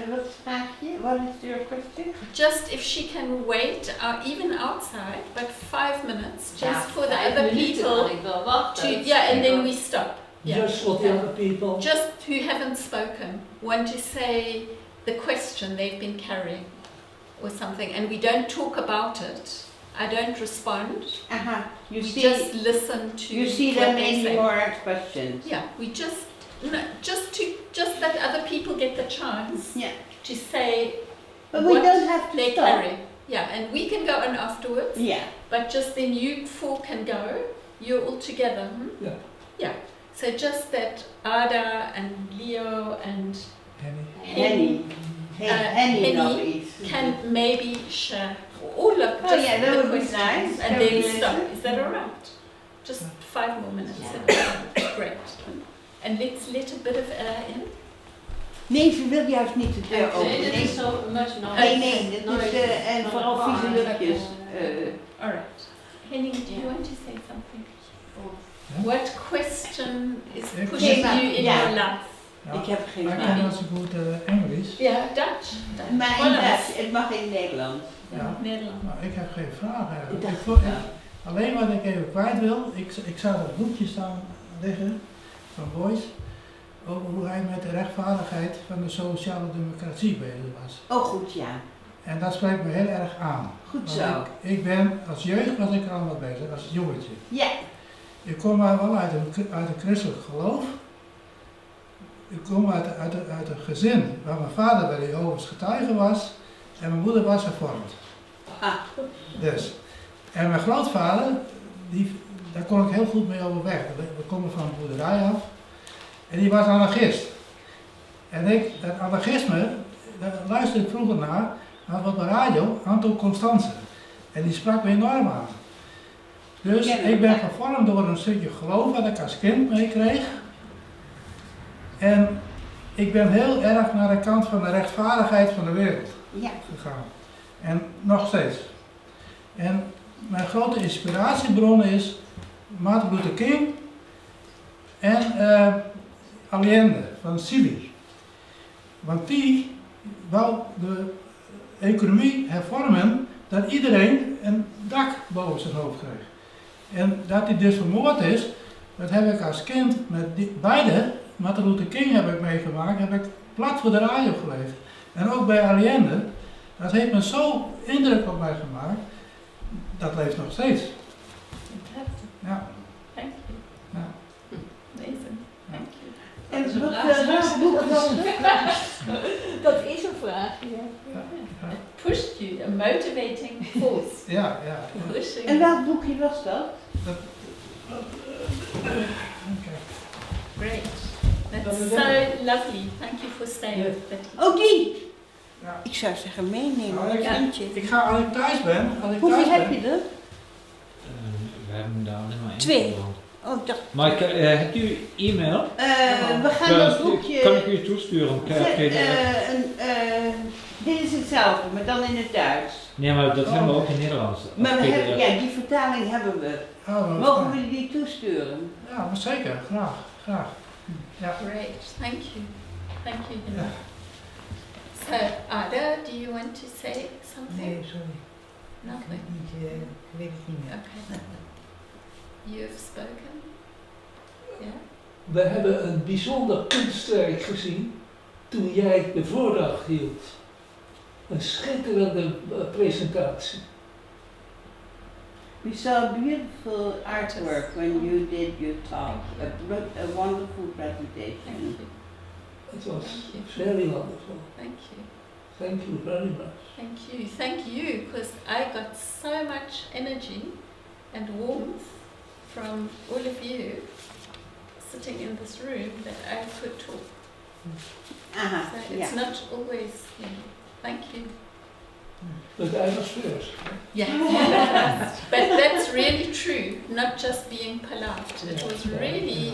S2: Wat vraag je? What is your question?
S1: Just if she can wait, even outside, but 5 minutes, just
S9: Ja,
S1: for the
S9: 5
S1: other
S9: minuten,
S1: people
S9: want ik wil wachten.
S1: to, yeah, and then we stop. Yeah.
S3: Just for the other people.
S1: Just who haven't spoken want to say the question they've been carrying or something, and we don't talk about it. I don't respond.
S2: Aha. You
S1: We
S2: see,
S1: just listen to
S2: you see
S1: what
S2: them
S1: they
S2: any
S1: say.
S2: more questions?
S1: Yeah, we just just that other people get the chance
S2: Yeah.
S1: to say
S2: But we
S1: what
S2: don't have to
S1: they
S2: stop.
S1: carry. Yeah, and we can go on afterwards.
S2: Yeah.
S1: But just then you four can go. You're all together. Hmm?
S3: Yeah.
S1: Yeah. So just that Ada and Leo and
S2: Henny. Henny
S1: Henny
S2: nog iets.
S1: can maybe share all of just
S2: Oh yeah, that
S1: the
S2: would be
S1: questions
S2: nice.
S1: and
S2: Can we
S1: then stop.
S2: listen?
S1: Is that alright? Just 5 more minutes. Great. And let's let a bit of air in.
S2: Nee, ze wil juist niet de deur
S9: Nee,
S2: openen.
S9: dit is zo much noise.
S2: Nee, nee, dit is,
S9: Noise.
S2: en vooral vieze luchtjes.
S1: Alright. Henning, do you want to say something?
S10: Yeah.
S1: What question is
S10: Ik-
S1: pushing
S2: Ja,
S1: you in
S2: ja.
S1: your life?
S2: Ik heb geen
S10: Ik
S2: vraag.
S10: ken als ik goed Engels.
S1: Yeah, Dutch.
S2: Maar in
S1: Hollands.
S2: Dutch, het mag in Nederlands.
S10: Ja.
S1: Nederland.
S10: Maar ik heb geen vraag eigenlijk.
S2: Ik
S10: Ik
S2: dacht,
S10: vond-
S2: ja.
S10: alleen wat ik even kwijt wil, ik zag dat boekje staan liggen van Boyce over hoe hij met de rechtvaardigheid van de sociale democratie bezig was.
S2: Oh goed, ja.
S10: En dat spreekt me heel erg aan.
S2: Goed
S10: Want
S2: zo.
S10: ik ben, als jeugd was ik er al wat bezig, als jongetje.
S2: Ja.
S10: Ik kom maar wel uit een christelijk geloof. Ik kom uit een gezin waar mijn vader bij de Jehovah's getuige was en mijn moeder was hervormd.
S2: Ah.
S10: Dus. En mijn grootvader, daar kon ik heel goed mee overweg. We komen van een boerderij af en die was anarchist. En dat anarchisme, daar luisterde ik vroeger naar, had op de radio Anton Constance. En die sprak me enorm aan. Dus ik ben gevormd door een stukje geloof wat ik als kind meekreeg. En ik ben heel erg naar de kant van de rechtvaardigheid van de wereld
S2: Ja.
S10: gegaan. En nog steeds. En mijn grote inspiratiebron is Martin Luther King en Allende van Chili. Want die wou economie hervormen dat iedereen een dak boven zijn hoofd kreeg. En dat hij dus vermoord is, dat heb ik als kind met beide, Martin Luther King heb ik meegemaakt, heb ik plat voor de radio geleefd. En ook bij Allende, dat heeft me zo indruk op mij gemaakt, dat leeft nog steeds.
S1: Fantastic.
S10: Ja.
S1: Thank you.
S10: Ja.
S1: Amazing. Thank you.
S2: En welk boek was het?
S7: Dat is een vraag, ja.
S1: It pushed you, a motivating force.
S10: Ja.
S1: Pushing.
S2: En welk boekje was dat?
S1: Great. That's so lovely. Thank you for staying.
S2: Oh, die!
S10: Ja.
S2: Ik zou zeggen meenemen,
S10: Nou,
S2: een
S10: ik-
S2: kindje.
S10: Ik ga, als ik thuis ben,
S2: Hoeveel heb je er?
S6: We hebben daar alleen maar één.
S2: 2. Oh, ik dacht,
S6: Maar hebt u e-mail?
S2: we gaan dat boekje...
S6: Kan ik u toesturen per PDF?
S2: Dit is hetzelfde, maar dan in het Duits.
S6: Nee, maar dat hebben we ook in Nederlands. als
S2: Maar we hebben,
S6: PDF.
S2: ja, die vertaling hebben we. Mogen we die toesturen?
S10: Ja, maar zeker, graag. Ja.
S1: Great. Thank you. Thank you.
S10: Ja.
S1: So, Ada, do you want to say something?
S4: Nee, sorry.
S1: Nothing.
S4: Ik weet het niet meer.
S1: Okay. You have spoken. Yeah.
S3: We hebben een bijzonder kunstwerk gezien toen jij de voordracht hield. Een schitterende presentatie.
S2: We saw a beautiful artwork when you did your talk. A wonderful
S1: Thank
S2: presentation.
S1: you.
S3: It was
S1: Thank you.
S3: very wonderful.
S1: Thank you.
S3: Thank you very much.
S1: Thank you. Thank you, because I got so much energy and warmth from all of you sitting in this room that I could talk.
S2: Aha,
S1: So
S2: ja.
S1: it's not always, thank you.
S3: But I was first.
S1: Yeah. But that's really true, not just being polite. It was really,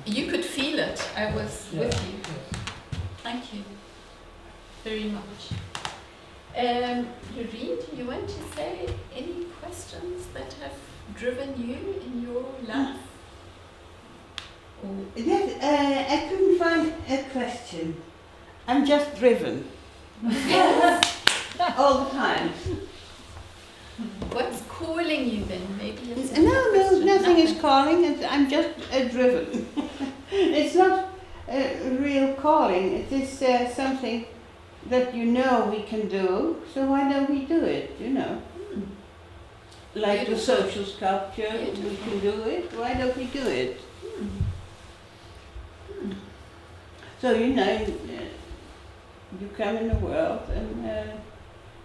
S1: you could feel it. I was with you. Thank you very much. Loreen, do you want to say any questions that have driven you in your life? Or
S2: I couldn't find a question. I'm just driven. All the time.
S1: what's calling you then? Maybe it's a
S2: No,
S1: question.
S2: nothing is calling. I'm just driven. It's not a real calling. It is something that you know we can do. So why don't we do it? You know, like the
S1: Beautiful.
S2: social sculpture, we can do it. Why don't we do it? So you know, you come in the world, and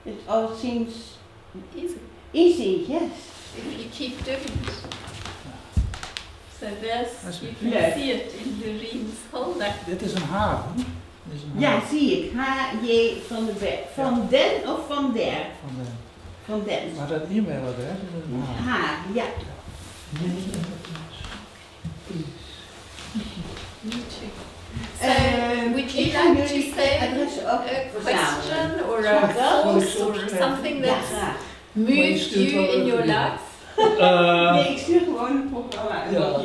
S2: it all seems
S1: Easy.
S2: easy. Yes.
S1: If you keep doing it. So there's,
S10: That's
S1: you
S10: it.
S1: can
S2: Yes.
S1: see it in Loreen's holder.
S10: Dit is een haven. Dit is een
S2: Ja,
S10: haven
S2: zie ik. H.J. van de Berg. Van den of van der?
S10: van de,
S2: Van den.
S10: maar dat e-mailadres is een haven.
S2: H, ja.
S1: Me too. So, would you
S2: ik ga
S1: like to
S2: jullie
S1: say
S2: adressen ook
S1: a
S2: verzamelen.
S1: question or
S2: Mag
S1: a
S2: dat?
S1: thought or something
S2: Ja,
S1: that's
S2: graag.
S1: moved you in your life?
S2: Nee, ik stuur gewoon een programma.
S3: Ja.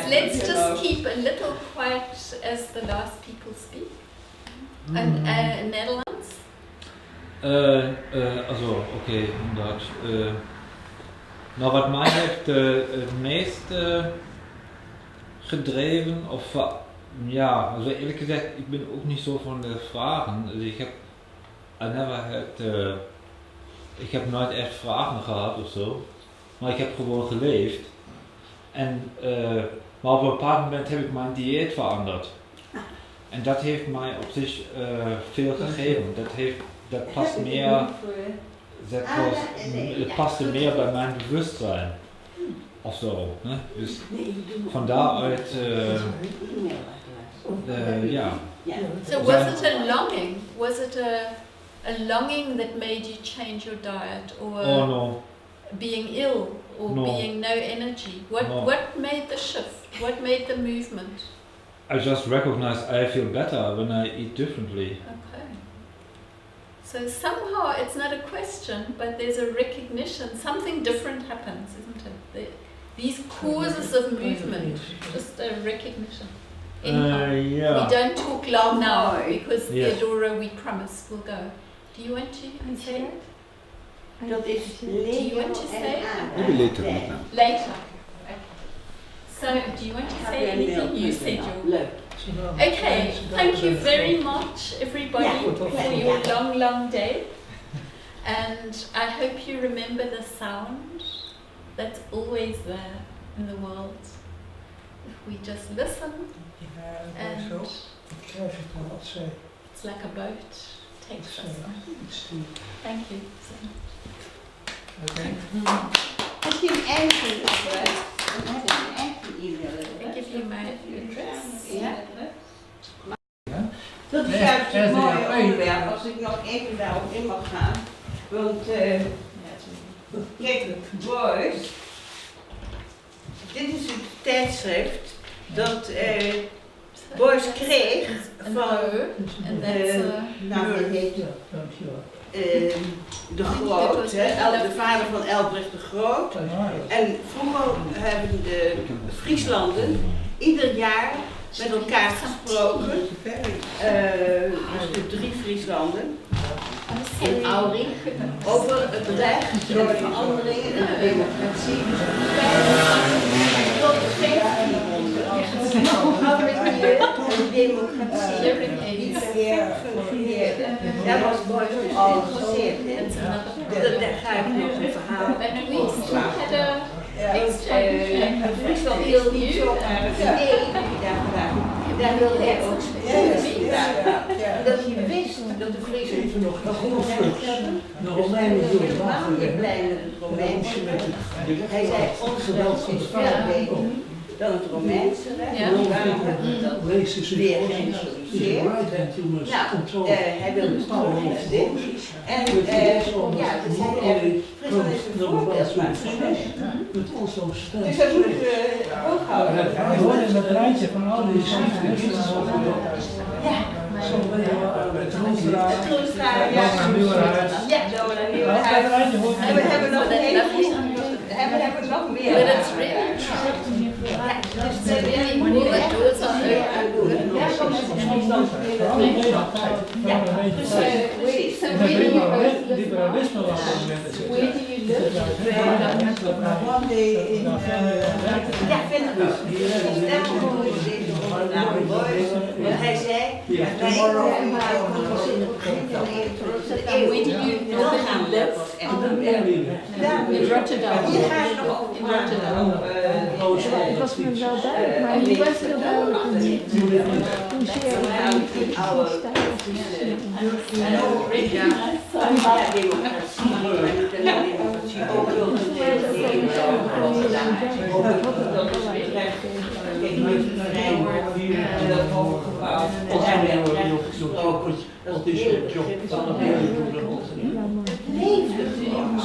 S1: Let's just keep a little quiet as the last people speak. And Netherlands?
S6: Also, okay, in Deutsch. Nou, wat mij heeft het meest gedreven, of ja, also eerlijk gezegd, ik ben ook niet zo van de vragen. Dus ik heb nooit echt vragen gehad of zo, maar ik heb gewoon geleefd. En, maar op een bepaald moment heb ik mijn dieet veranderd. En dat heeft mij op zich veel gegeven. Dat past meer. Het paste meer bij mijn bewustzijn. Of zo. Ne? Dus van daaruit, ja.
S1: So was it a longing? Was it a longing that made you change your diet, or
S6: Oh no.
S1: being ill, or
S6: No.
S1: being no energy? What
S6: No.
S1: what made the shift? What made the movement?
S6: I just recognize I feel better when I eat differently.
S1: Okay. So somehow it's not a question, but there's a recognition. Something different happens, isn't it? These causes of movement, just a recognition. Anyhow,
S6: Yeah.
S1: we don't talk long now
S2: Mooi.
S1: because
S6: Yes.
S1: Theodora, we promised, will go. Do you want to say it?
S2: Dat is
S1: you want to say?
S8: Maybe later, not now.
S1: Later. Okay. So, do you want to say anything? You said your.
S2: Leuk.
S1: Okay, thank you very much, everybody,
S2: Yeah.
S1: for your long, long day. And I hope you remember the sound that's always there in the world. If we just listen, and it's like a boat takes us on. Thank you so much.
S10: Okay.
S2: Misschien even e-mail.
S1: I give you my address.
S2: Ja. Dat is juist een mooi onderwerp, als ik nog even daarop in mag gaan. Want, kijk, Boys, dit is het tijdschrift dat Boys kreeg van,
S1: And that's
S2: nou, die heet
S3: Dankjewel.
S2: de Groot, de vader van Elbrecht de Groot. En vroeger hebben de Frieslanden ieder jaar met elkaar gesproken, dus de 3 Frieslanden, in Auri, over het recht, de veranderingen en de democratie. Tot 1500 hadden we hier een democratie die perfect functioneerde. Daar was Boys dus geïnteresseerd in. Daar ga ik nog een verhaal over. Friesland wil niet zo erg daar wil hij ook specifiek dat hij wist dat de Friesen
S3: Even nog een goede
S2: recht
S3: flux.
S2: hadden.
S3: De
S2: Dus hij
S3: Romeinen
S2: wil
S3: hielden
S2: helemaal niet
S3: wagen
S2: blij met het Romeinse recht. Hij zei, ons recht is veel beter dan het Romeinse recht.
S1: Ja.
S2: En daarom hebben we dat weer geïntroduceerd. Nou, hij wil dus terug naar dit. En ja, dus Friesland is een voorbeeld maar
S3: Met ons zo sterk.
S2: dus dat moeten we ook houden.
S10: Hij hoorde in het rijtje van al die
S2: Ja.
S3: Zo ben je wel aan het Roostra.
S2: Het Troelstra, ja.
S10: Nieuwenhuis.
S2: Ja, Dola Nieuwenhuis. En we hebben nog nog meer.
S1: But it's really true.
S2: Dus
S1: It's really more the doors are open. So where do you both live now? Where do you live?
S2: One day in ja, Finland. Daarom hoorde ik deze overname Boys. Want hij zei, wij was in het begin van de eeuw.
S1: Where do you
S2: Dan gaan we
S1: live?
S2: en dan werken.
S1: In Rotterdam.
S2: Hier ga ik nog over praten.
S7: Het was me wel duidelijk, maar niet was heel duidelijk hoezeer die oude
S2: Ja, democratie, maar niet alleen democratie, ook dat hooggebouw. En daar werd recht gesproken. Dat is heel begrip van de leefde gewoon.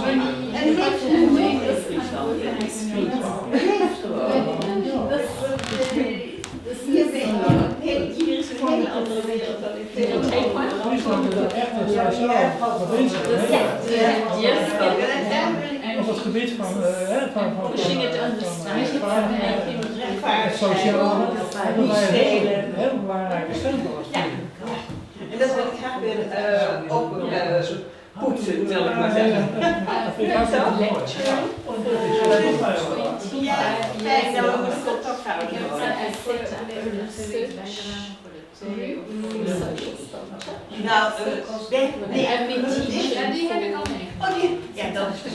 S2: En leeft gewoon in Friesland. Leeft gewoon. Hier is een hele andere wereld dan in Finland.
S10: Friesland is echt een sociaal provincie. Op het gebied van
S1: Pushing it on the side.
S10: sociaal hebben wij een heel belangrijke stempel als
S2: En dat wil ik graag weer poetsen, zal ik maar zeggen. Ja, en dan moet ik het ophouden. Nou, die heb ik al meegemaakt. Ja, dat is dus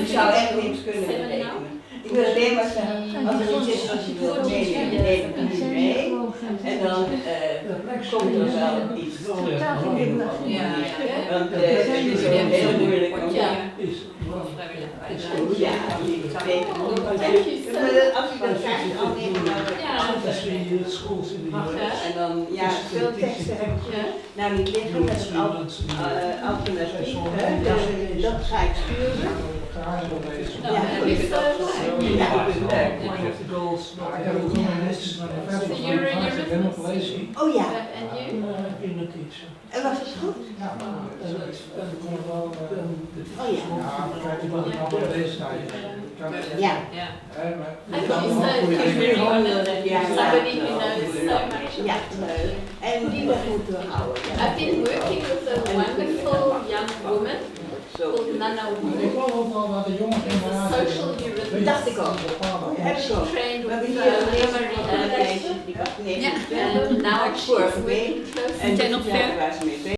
S2: ik zou echt niks kunnen betekenen. Ik wil alleen maar zeggen, als er iets is wat je wilt meenemen, neem ik nu mee. En dan komt er wel iets. Want het is ook heel moeilijk om ja, ik weet het. Als je dat krijgt, dan neem je en dan, ja, veel teksten heb ik nou niet liggen met een alternatief. Dat ga ik sturen. Ja, ik vind dat oh ja. En was het goed? Oh ja. Ja. Ja. En die moeten we houden.
S1: I've been working with a wonderful Anna
S10: Maar ik geloof ook wel dat de jonge generatie...
S1: social Europe.
S2: Dacht ik ook. Heb ik ook.
S1: Trained
S2: We hebben
S1: with
S2: hier een
S1: memory
S2: leeslijstje, die was
S1: Yeah, and now
S2: vorige
S1: she's
S2: week.
S1: working close.
S2: En
S9: Zijn nog ver?
S2: waar ze mee bezig